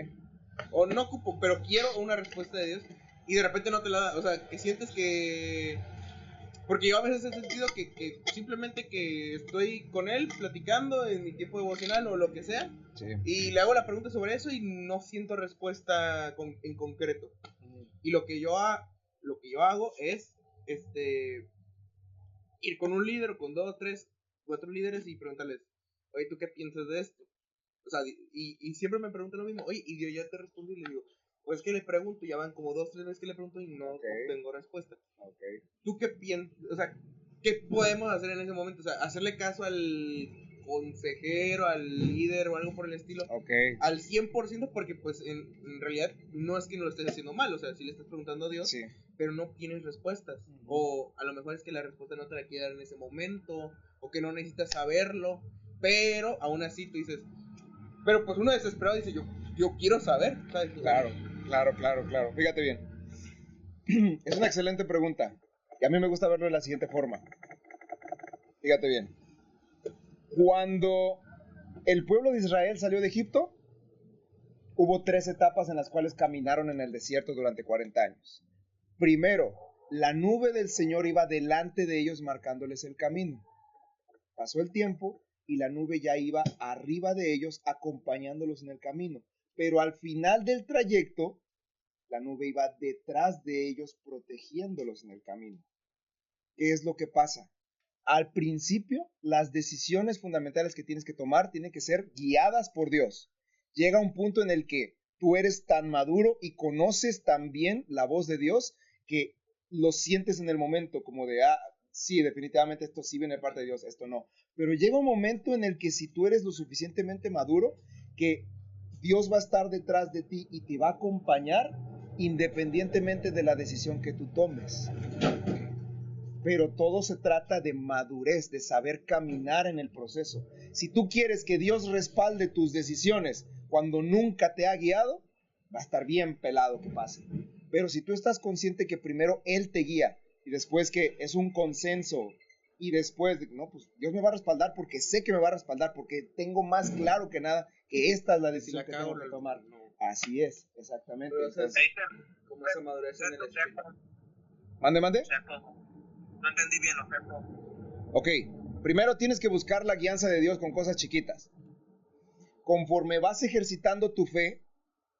O no ocupo, pero quiero una respuesta de Dios y de repente no te la da. O sea, que sientes que... Porque yo a veces he sentido que simplemente que estoy con él platicando en mi tiempo devocional o lo que sea, sí, y le hago la pregunta sobre eso y no siento respuesta en concreto. Y lo que yo hago es ir con un líder o con 2, 3, 4 líderes y preguntarles, oye, ¿tú qué piensas de esto? O sea, y siempre me preguntan lo mismo, oye, y yo ya te respondo y le digo, pues que le pregunto, ya van como 2, 3 veces que le pregunto y no tengo respuesta. ¿Tú qué piensas? O sea, ¿qué podemos hacer en ese momento? O sea, hacerle caso al consejero, al líder o algo por el estilo, al 100%, porque pues en realidad no es que no lo estés haciendo mal, o sea, si le estás preguntando a Dios, sí, pero no tienes respuestas, o a lo mejor es que la respuesta no te la quiere dar en ese momento, o que no necesitas saberlo, pero aún así tú dices, pero pues uno desesperado dice, yo quiero saber, ¿sabes? Claro, fíjate bien. Es una excelente pregunta, y a mí me gusta verlo de la siguiente forma. Fíjate bien. Cuando el pueblo de Israel salió de Egipto, hubo 3 etapas en las cuales caminaron en el desierto durante 40 años. Primero, la nube del Señor iba delante de ellos marcándoles el camino. Pasó el tiempo y la nube ya iba arriba de ellos acompañándolos en el camino. Pero al final del trayecto, la nube iba detrás de ellos protegiéndolos en el camino. ¿Qué es lo que pasa? Al principio, las decisiones fundamentales que tienes que tomar tienen que ser guiadas por Dios. Llega un punto en el que tú eres tan maduro y conoces tan bien la voz de Dios que lo sientes en el momento como de, sí, definitivamente esto sí viene de parte de Dios, esto no. Pero llega un momento en el que si tú eres lo suficientemente maduro, que Dios va a estar detrás de ti y te va a acompañar independientemente de la decisión que tú tomes. Pero todo se trata de madurez, de saber caminar en el proceso. Si tú quieres que Dios respalde tus decisiones cuando nunca te ha guiado, va a estar bien pelado que pase. Pero si tú estás consciente que primero Él te guía y después que es un consenso y después, no, pues Dios me va a respaldar porque sé que me va a respaldar, porque tengo más claro que nada que esta es la decisión que tengo que tomar. Así es, exactamente. Entonces, como esa madurez en el espíritu. Mande. No entendí bien, Ojepo. Ok, primero tienes que buscar la guianza de Dios con cosas chiquitas. Conforme vas ejercitando tu fe,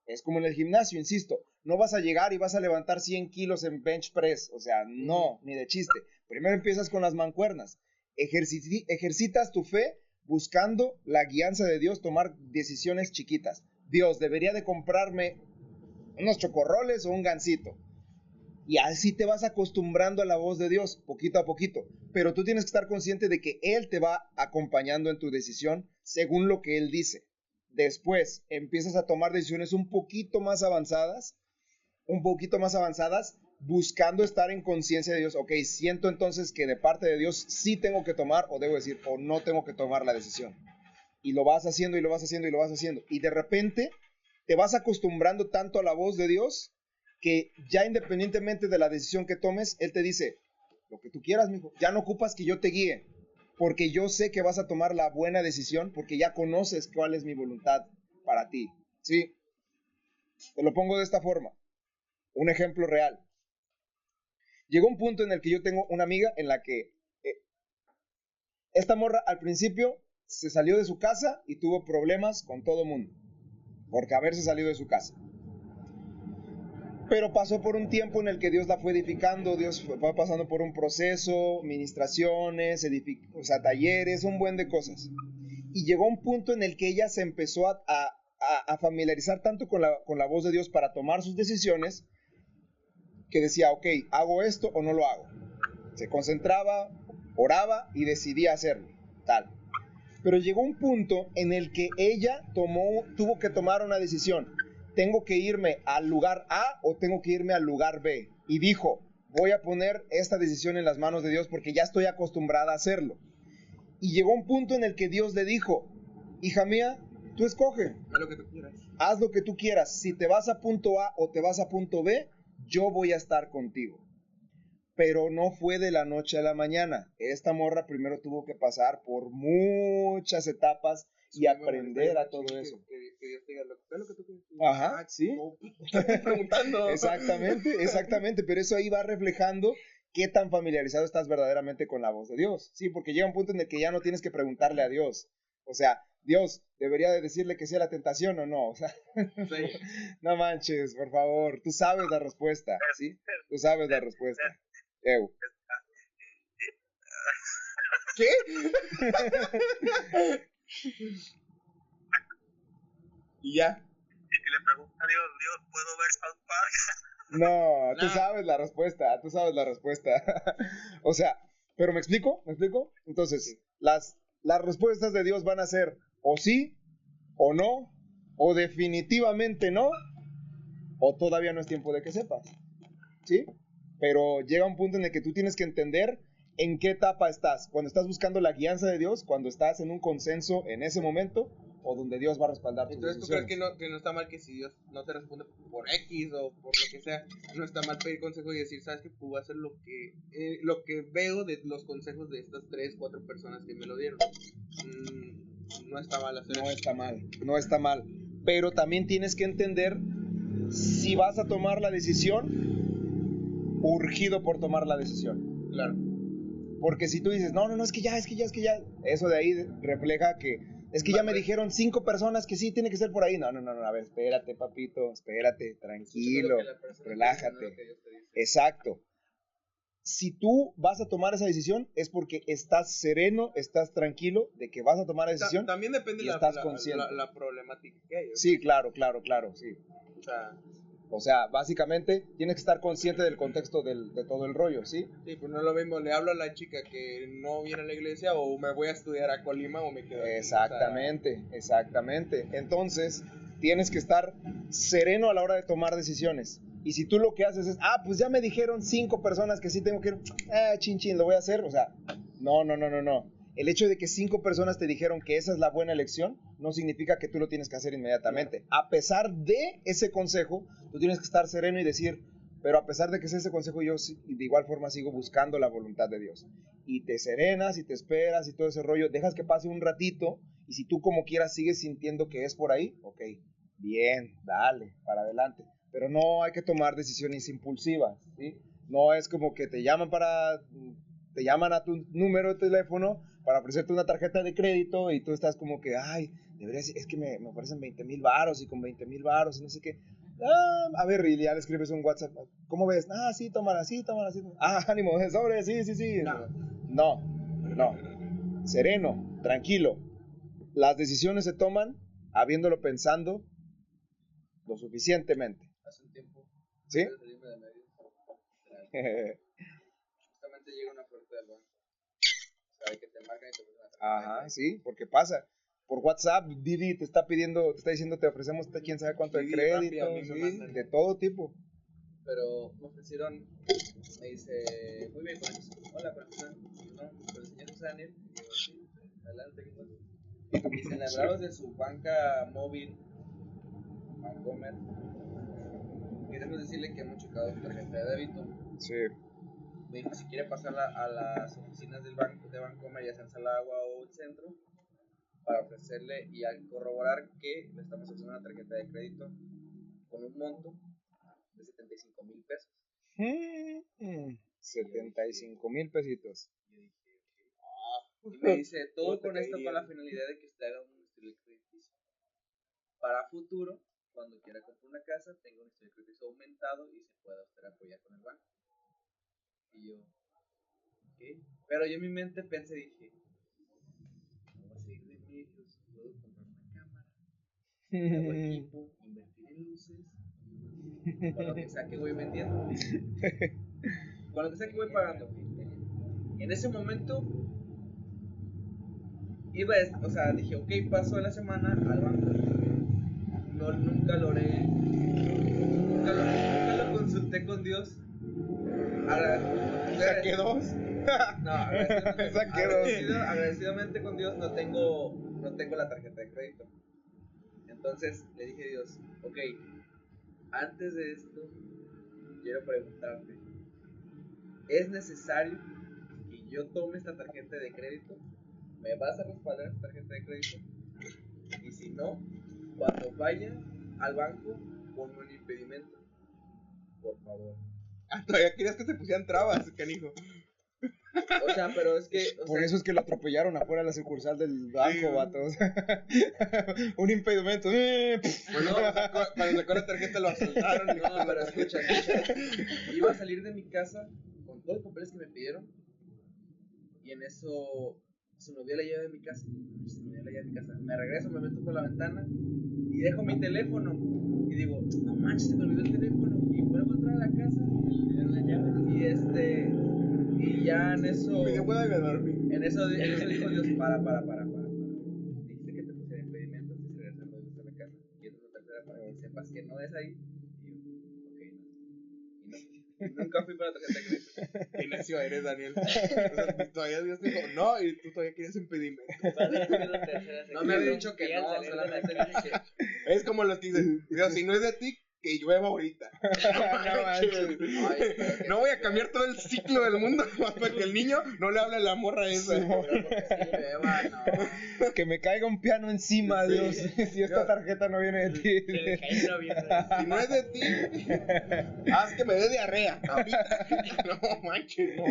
es como en el gimnasio, insisto, no vas a llegar y vas a levantar 100 kilos en bench press, o sea, no, ni de chiste. Primero empiezas con las mancuernas, ejercitas tu fe buscando la guianza de Dios, tomar decisiones chiquitas. Dios, debería de comprarme unos chocorroles o un gansito. Y así te vas acostumbrando a la voz de Dios, poquito a poquito. Pero tú tienes que estar consciente de que Él te va acompañando en tu decisión según lo que Él dice. Después empiezas a tomar decisiones un poquito más avanzadas, buscando estar en conciencia de Dios. Ok, siento entonces que de parte de Dios sí tengo que tomar, o debo decir, o no tengo que tomar la decisión. Y lo vas haciendo, y de repente te vas acostumbrando tanto a la voz de Dios que ya independientemente de la decisión que tomes, Él te dice, lo que tú quieras, mijo, ya no ocupas que yo te guíe, porque yo sé que vas a tomar la buena decisión, porque ya conoces cuál es mi voluntad para ti, ¿sí? Te lo pongo de esta forma, un ejemplo real. Llegó un punto en el que yo tengo una amiga en la que esta morra al principio se salió de su casa y tuvo problemas con todo mundo, por haberse salido de su casa. Pero pasó por un tiempo en el que Dios la fue edificando, Dios fue pasando por un proceso, ministraciones, talleres, un buen de cosas. Y llegó un punto en el que ella se empezó a familiarizar tanto con la voz de Dios para tomar sus decisiones, que decía, ok, ¿hago esto o no lo hago? Se concentraba, oraba y decidía hacerlo, tal. Pero llegó un punto en el que ella tuvo que tomar una decisión. ¿Tengo que irme al lugar A o tengo que irme al lugar B? Y dijo, voy a poner esta decisión en las manos de Dios porque ya estoy acostumbrada a hacerlo. Y llegó un punto en el que Dios le dijo, hija mía, tú escoge. Haz lo que tú quieras. Haz lo que tú quieras. Si te vas a punto A o te vas a punto B, yo voy a estar contigo. Pero no fue de la noche a la mañana. Esta morra primero tuvo que pasar por muchas etapas y aprender a todo eso. Que Dios te diga lo que tú quieras. Ajá, sí. Estoy preguntando. Exactamente, pero eso ahí va reflejando qué tan familiarizado estás verdaderamente con la voz de Dios. Sí, porque llega un punto en el que ya no tienes que preguntarle a Dios. O sea, Dios, ¿debería de decirle que sea la tentación o no? O sea, sí. No manches, por favor. Tú sabes la respuesta, ¿sí? Tú sabes la respuesta. ¿Qué? Y ya. Y le pregunta a Dios, ¿puedo ver South Park? No, tú sabes la respuesta, O sea, ¿pero me explico? Entonces, sí. las respuestas de Dios van a ser o sí, o no, o definitivamente no, o todavía no es tiempo de que sepas, ¿sí? Pero llega un punto en el que tú tienes que entender en qué etapa estás, cuando estás buscando la guianza de Dios, cuando estás en un consenso en ese momento, o donde Dios va a respaldar tus decisiones. Entonces, ¿tú crees que no está mal que si Dios no te responde por X o por lo que sea, no está mal pedir consejo y decir, sabes que puedo hacer lo que veo de los consejos de estas 3, 4 personas que me lo dieron? No está mal hacer eso. No está mal. Pero también tienes que entender si vas a tomar la decisión, urgido por tomar la decisión. Claro. Porque si tú dices, no, es que ya, eso de ahí refleja que es que ya me dijeron 5 personas que sí, tiene que ser por ahí. No, a ver, espérate, papito, tranquilo, relájate. Exacto. Si tú vas a tomar esa decisión, es porque estás sereno, estás tranquilo de que vas a tomar la decisión. También depende de la problemática que hay. Sí, claro, sí. O sea, básicamente tienes que estar consciente del contexto de todo el rollo, ¿sí? Sí, pues no es lo mismo, le hablo a la chica que no viene a la iglesia o me voy a estudiar a Colima o me quedo aquí. Exactamente. Entonces, tienes que estar sereno a la hora de tomar decisiones. Y si tú lo que haces es, pues ya me dijeron 5 personas que sí tengo que ir, chin, lo voy a hacer. O sea, no. El hecho de que 5 personas te dijeron que esa es la buena elección no significa que tú lo tienes que hacer inmediatamente. A pesar de ese consejo, tú tienes que estar sereno y decir, pero a pesar de que sea ese consejo, yo de igual forma sigo buscando la voluntad de Dios. Y te serenas y te esperas y todo ese rollo, dejas que pase un ratito y si tú como quieras sigues sintiendo que es por ahí, ok, bien, dale, para adelante. Pero no hay que tomar decisiones impulsivas, ¿sí? No es como que te llaman a tu número de teléfono para ofrecerte una tarjeta de crédito y tú estás como que, es que me ofrecen 20,000 varos y con 20,000 varos y no sé qué. A ver, y ya le escribes un WhatsApp, ¿cómo ves? Sí, tómala. Ánimo, sobre, sí. No. Sereno, tranquilo. Las decisiones se toman habiéndolo pensando lo suficientemente. Hace un tiempo. ¿Sí? Justamente llega una oferta del banco. Sabe que te marcan y te ofrecen. Ajá, sí, porque pasa. Por WhatsApp, Didi te está diciendo, te ofrecemos quién sabe cuánto de crédito, sí, de todo tipo. Pero me ofrecieron, me dice, muy bien, con eso. Hola, con eso, no, con el señor José Daniel. Y digo, sí, adelante, ¿qué pasa? Y se enamoraron de su banca móvil, Bancomer. Queremos decirle que hemos chocado su tarjeta de débito. Sí. Me dijo si quiere pasarla a las oficinas del banco de Bancomer, ya sea en Salagua o el centro, para ofrecerle y al corroborar que le estamos haciendo una tarjeta de crédito con un monto de 75,000 pesos. 75,000 pesitos. Yo dije, y me dice, todo con esto con la finalidad de que usted haga un historial crediticio. Para futuro, cuando quiera comprar una casa, tenga un historial crediticio aumentado y se pueda usted apoyar con el banco. Y yo, ¿ok? Pero yo en mi mente pensé, dije, no voy a seguir de medios, puedo comprar una cámara, hago equipo, invertir en luces con lo que sea que voy vendiendo, con lo que sea que voy pagando. En ese momento o sea, dije, ok, paso la semana al banco. Nunca lo consulté con Dios. Saqué 2. No, agradecidamente con Dios no tengo la tarjeta de crédito. Entonces le dije a Dios, ok, antes de esto quiero preguntarte, ¿es necesario que yo tome esta tarjeta de crédito? ¿Me vas a respaldar esta tarjeta de crédito? Y si no, cuando vaya al banco, ponme un impedimento, por favor. Todavía querías que se pusieran trabas, canijo. O sea, pero es que... Por eso es que lo atropellaron afuera de la sucursal del banco, Sí. vato. Un impedimento. Bueno, cuando sacó la tarjeta lo asaltaron. No, pero escucha. Iba a salir de mi casa con todos los papeles que me pidieron. Y en eso se me olvidó la llave de mi casa. Me regreso, me meto por la ventana y dejo mi teléfono. Y digo, no manches, se me olvidó el teléfono. Y vuelvo a entrar a la casa en la llave. Y ya en eso. Me dio hueva de dormir. En eso dijo Dios, para. Dijiste que te pusiera impedimentos y regresando a la casa. Y esta es la tercera para que sepas que no es ahí. Y yo, ok, no. Y nunca fui para la tarjeta de crédito. Qué necio eres, Daniel. O sea, todavía Dios dijo no y tú todavía querías impedimento. No me había dicho que no, solamente dije que... Es como los que dicen, Dios, si no es de ti, que llueva ahorita. No voy a cambiar todo el ciclo del mundo más para que el niño no le hable a la morra esa. Que me caiga un piano encima, Sí. Dios. Si esta tarjeta no viene de ti. Si no es de ti, haz que me dé diarrea. Ahorita. No manches, no.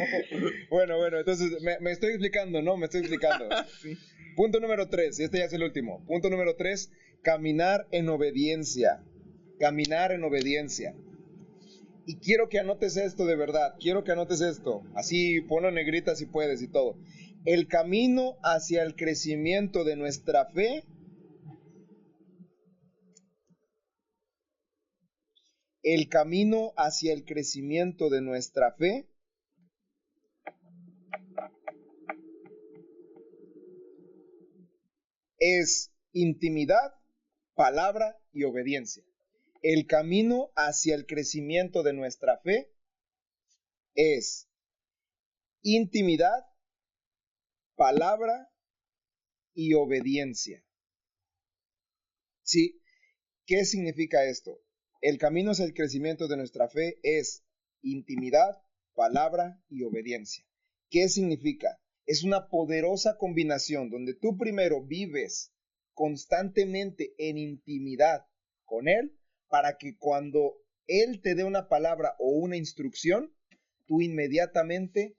Bueno, entonces me estoy explicando, ¿no? Me estoy explicando. Sí. Punto número 3, y este ya es el último. Punto número 3, caminar en obediencia. Caminar en obediencia. Y quiero que anotes esto de verdad. Quiero que anotes esto. Así, ponlo en negrita si puedes y todo. El camino hacia el crecimiento de nuestra fe. El camino hacia el crecimiento de nuestra fe es intimidad, palabra y obediencia. El camino hacia el crecimiento de nuestra fe es intimidad, palabra y obediencia. ¿Sí? ¿Qué significa esto? El camino hacia el crecimiento de nuestra fe es intimidad, palabra y obediencia. ¿Qué significa? Es una poderosa combinación donde tú primero vives constantemente en intimidad con Él para que cuando Él te dé una palabra o una instrucción, tú inmediatamente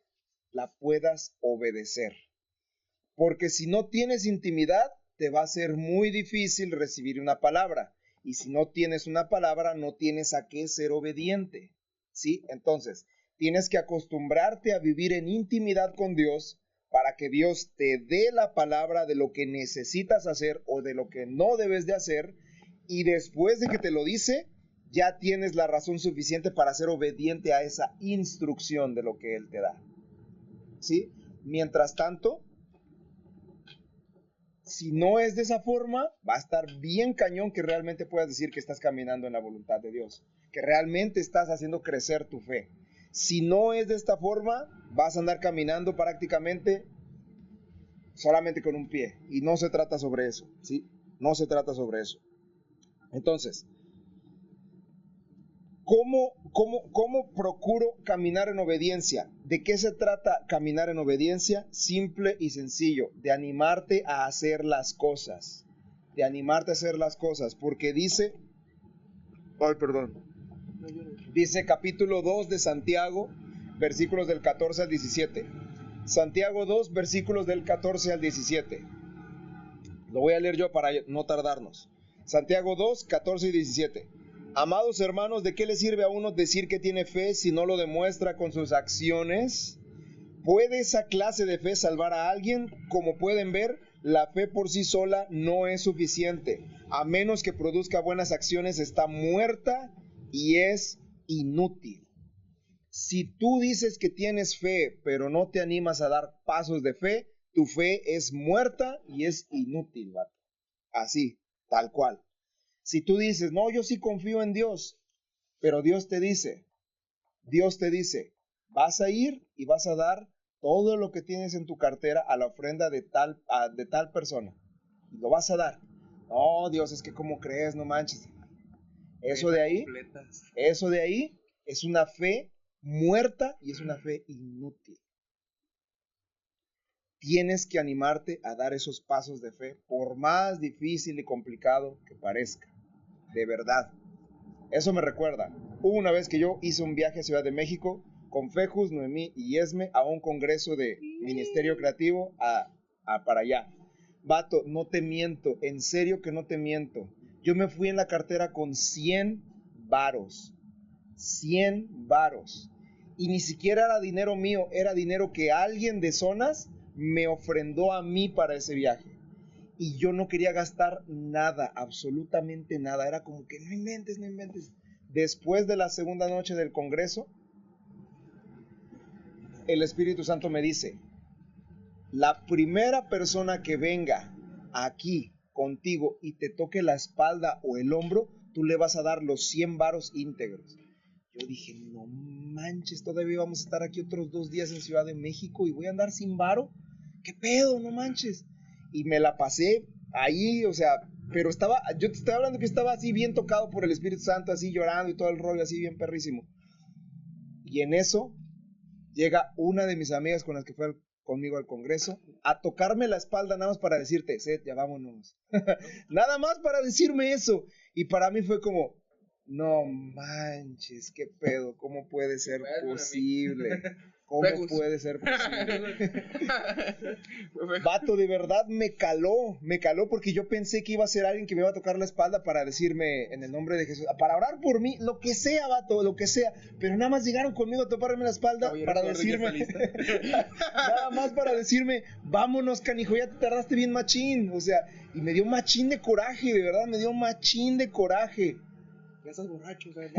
la puedas obedecer. Porque si no tienes intimidad, te va a ser muy difícil recibir una palabra. Y si no tienes una palabra, no tienes a qué ser obediente. ¿Sí? Entonces, tienes que acostumbrarte a vivir en intimidad con Dios para que Dios te dé la palabra de lo que necesitas hacer o de lo que no debes de hacer. Y después de que te lo dice, ya tienes la razón suficiente para ser obediente a esa instrucción de lo que Él te da. ¿Sí? Mientras tanto, si no es de esa forma, va a estar bien cañón que realmente puedas decir que estás caminando en la voluntad de Dios, que realmente estás haciendo crecer tu fe. Si no es de esta forma, vas a andar caminando prácticamente solamente con un pie. Y no se trata sobre eso, ¿sí? No se trata sobre eso. Entonces, ¿cómo procuro caminar en obediencia? ¿De qué se trata caminar en obediencia? Simple y sencillo, de animarte a hacer las cosas. De animarte a hacer las cosas, porque dice, dice capítulo 2 de Santiago, versículos del 14 al 17. Santiago 2, versículos del 14 al 17. Lo voy a leer yo para no tardarnos. Santiago 2, 14 y 17. Amados hermanos, ¿de qué le sirve a uno decir que tiene fe si no lo demuestra con sus acciones? ¿Puede esa clase de fe salvar a alguien? Como pueden ver, la fe por sí sola no es suficiente. A menos que produzca buenas acciones, está muerta y es inútil. Si tú dices que tienes fe, pero no te animas a dar pasos de fe, tu fe es muerta y es inútil, vato. Así, tal cual. Si tú dices, no, yo sí confío en Dios, pero Dios te dice, vas a ir y vas a dar todo lo que tienes en tu cartera a la ofrenda de tal persona. Y lo vas a dar. No, Dios, es que ¿cómo crees? No manches. Eso de ahí es una fe muerta y es una fe inútil. Tienes que animarte a dar esos pasos de fe, por más difícil y complicado que parezca. De verdad. Eso me recuerda. Hubo una vez que yo hice un viaje a Ciudad de México con Fejus, Noemí y Esme a un congreso de Ministerio Creativo para allá. Vato, no te miento, en serio que no te miento. Yo me fui en la cartera con 100 varos. 100 varos. Y ni siquiera era dinero mío, era dinero que alguien de Zonas me ofrendó a mí para ese viaje. Y yo no quería gastar nada, absolutamente nada. Era como que no inventes. Después de la segunda noche del congreso, el Espíritu Santo me dice, la primera persona que venga aquí contigo y te toque la espalda o el hombro, tú le vas a dar los 100 varos íntegros. Yo dije, no manches, todavía vamos a estar aquí otros 2 días en Ciudad de México y voy a andar sin varo. ¿Qué pedo? No manches. Y me la pasé ahí, o sea, pero yo te estaba hablando que estaba así bien tocado por el Espíritu Santo, así llorando y todo el rollo, así bien perrísimo. Y en eso llega una de mis amigas con las que fue conmigo al congreso a tocarme la espalda nada más para decirte, Seth, ya vámonos. Nada más para decirme eso. Y para mí fue como, no manches, qué pedo, ¿cómo puede ser posible? ¿Cómo puede ser posible? Vato, de verdad me caló porque yo pensé que iba a ser alguien que me iba a tocar la espalda para decirme en el nombre de Jesús, para orar por mí, lo que sea, vato, lo que sea, pero nada más llegaron conmigo a toparme la espalda para decirme, nada más para decirme, vámonos, canijo, ya te tardaste bien machín, o sea, y me dio machín de coraje, de verdad, me dio machín de coraje. Ya estás borracho, o sea,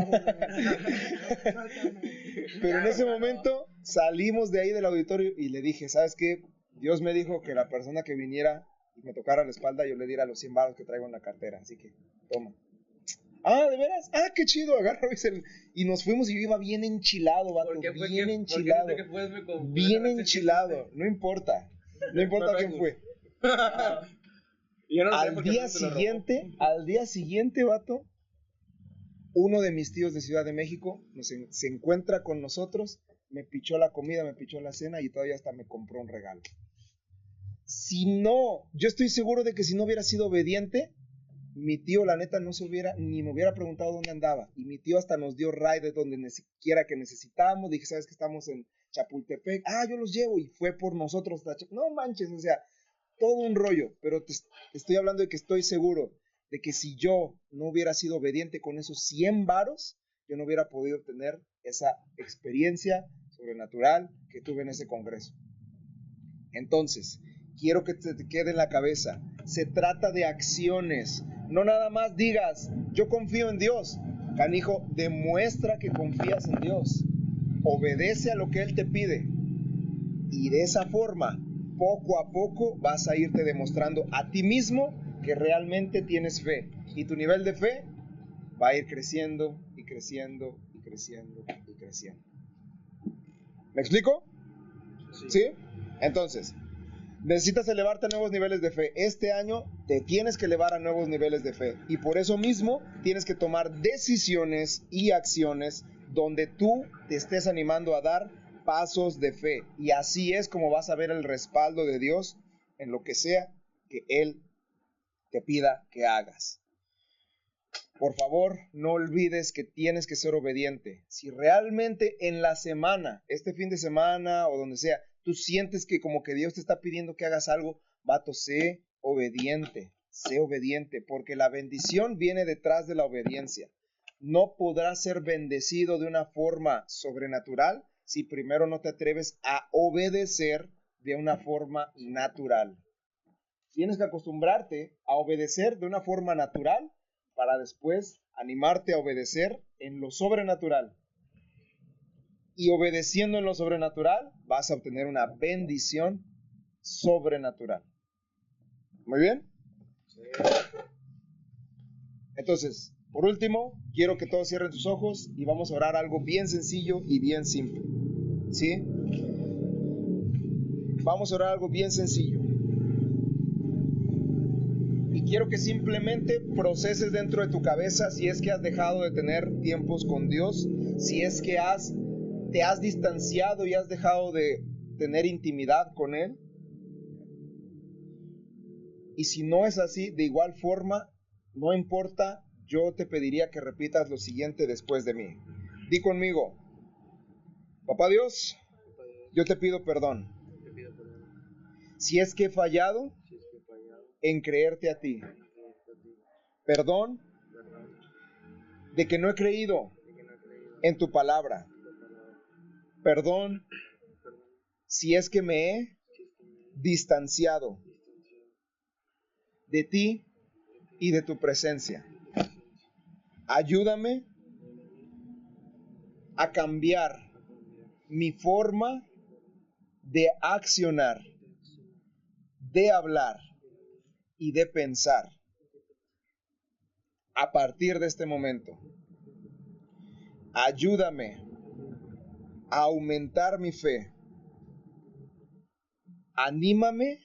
pero en ese momento salimos de ahí del auditorio y le dije, ¿sabes qué? Dios me dijo que la persona que viniera y me tocara la espalda, yo le diera los 100 baros que traigo en la cartera, así que, toma. Ah, ¿de veras? Ah, qué chido, agarro y nos fuimos y yo iba bien enchilado, vato, bien enchilado, bien enchilado, no importa quién fue. Al día siguiente, vato, uno de mis tíos de Ciudad de México se encuentra con nosotros, me pichó la comida, me pichó la cena y todavía hasta me compró un regalo. Si no, yo estoy seguro de que si no hubiera sido obediente, mi tío la neta ni me hubiera preguntado dónde andaba. Y mi tío hasta nos dio ride de donde quiera que necesitábamos. Dije, ¿sabes que estamos en Chapultepec? Ah, yo los llevo y fue por nosotros. No manches, o sea, todo un rollo. Pero te estoy hablando de que estoy seguro de que si yo no hubiera sido obediente con esos 100 varos, yo no hubiera podido tener esa experiencia sobrenatural que tuve en ese congreso. Entonces, quiero que te quede en la cabeza, se trata de acciones, no nada más digas, yo confío en Dios. Canijo, demuestra que confías en Dios, obedece a lo que Él te pide, y de esa forma, poco a poco vas a irte demostrando a ti mismo que realmente tienes fe, y tu nivel de fe va a ir creciendo y creciendo y creciendo y creciendo. ¿Me explico? ¿Sí? Entonces, necesitas elevarte a nuevos niveles de fe. Este año te tienes que elevar a nuevos niveles de fe, y por eso mismo tienes que tomar decisiones y acciones donde tú te estés animando a dar pasos de fe, y así es como vas a ver el respaldo de Dios en lo que sea que Él te pida que hagas. Por favor, no olvides que tienes que ser obediente. Si realmente en la semana, este fin de semana o donde sea, tú sientes que como que Dios te está pidiendo que hagas algo, vato, sé obediente, porque la bendición viene detrás de la obediencia. No podrás ser bendecido de una forma sobrenatural si primero no te atreves a obedecer de una forma natural. Tienes que acostumbrarte a obedecer de una forma natural para después animarte a obedecer en lo sobrenatural. Y obedeciendo en lo sobrenatural, vas a obtener una bendición sobrenatural. ¿Muy bien? Entonces, por último, quiero que todos cierren sus ojos y vamos a orar algo bien sencillo y bien simple. ¿Sí? Vamos a orar algo bien sencillo. Y quiero que simplemente proceses dentro de tu cabeza si es que has dejado de tener tiempos con Dios, si es que te has distanciado y has dejado de tener intimidad con Él. Y si no es así, de igual forma, no importa, yo te pediría que repitas lo siguiente después de mí. Di conmigo: Papá Dios, yo te pido perdón si es que he fallado en creerte a ti. Perdón de que no he creído en tu palabra. Perdón si es que me he distanciado de ti y de tu presencia. Ayúdame a cambiar mi forma de accionar, de hablar y de pensar a partir de este momento. Ayúdame a aumentar mi fe. Anímame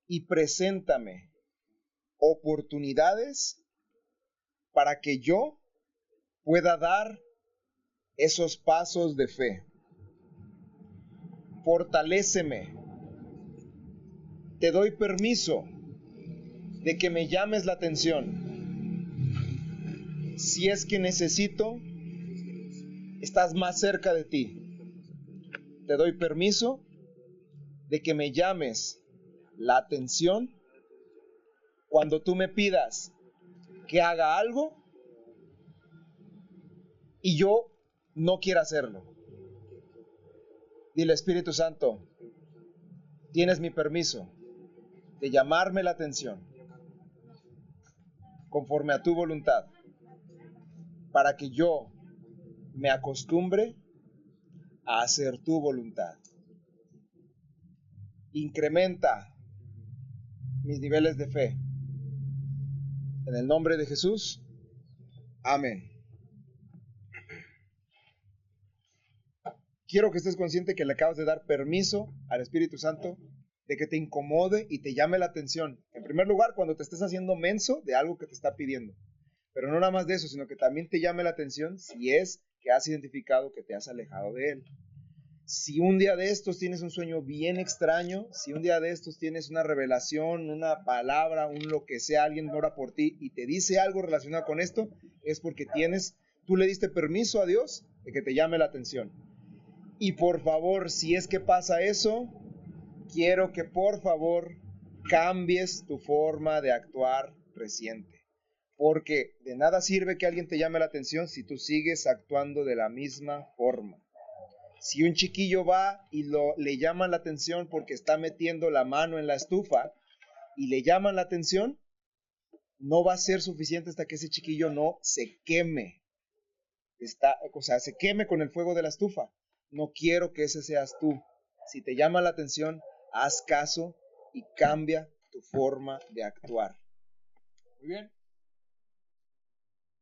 y preséntame oportunidades para que yo pueda dar esos pasos de fe. Fortaléceme. Te doy permiso de que me llames la atención. Si es que necesito, estás más cerca de ti. Te doy permiso de que me llames la atención cuando tú me pidas que haga algo y yo no quiera hacerlo. Dile: Espíritu Santo, tienes mi permiso de llamarme la atención conforme a tu voluntad, para que yo me acostumbre a hacer tu voluntad. Incrementa mis niveles de fe. En el nombre de Jesús. Amén. Quiero que estés consciente que le acabas de dar permiso al Espíritu Santo de que te incomode y te llame la atención. En primer lugar, cuando te estés haciendo menso de algo que te está pidiendo. Pero no nada más de eso, sino que también te llame la atención si es que has identificado que te has alejado de Él. Si un día de estos tienes un sueño bien extraño, si un día de estos tienes una revelación, una palabra, un lo que sea, alguien ora por ti y te dice algo relacionado con esto, es porque tú le diste permiso a Dios de que te llame la atención. Y por favor, si es que pasa eso, quiero que por favor cambies tu forma de actuar reciente. Porque de nada sirve que alguien te llame la atención si tú sigues actuando de la misma forma. Si un chiquillo va y le llaman la atención porque está metiendo la mano en la estufa y le llaman la atención, no va a ser suficiente hasta que ese chiquillo no se queme. Se queme con el fuego de la estufa. No quiero que ese seas tú. Si te llama la atención, haz caso y cambia tu forma de actuar. Muy bien.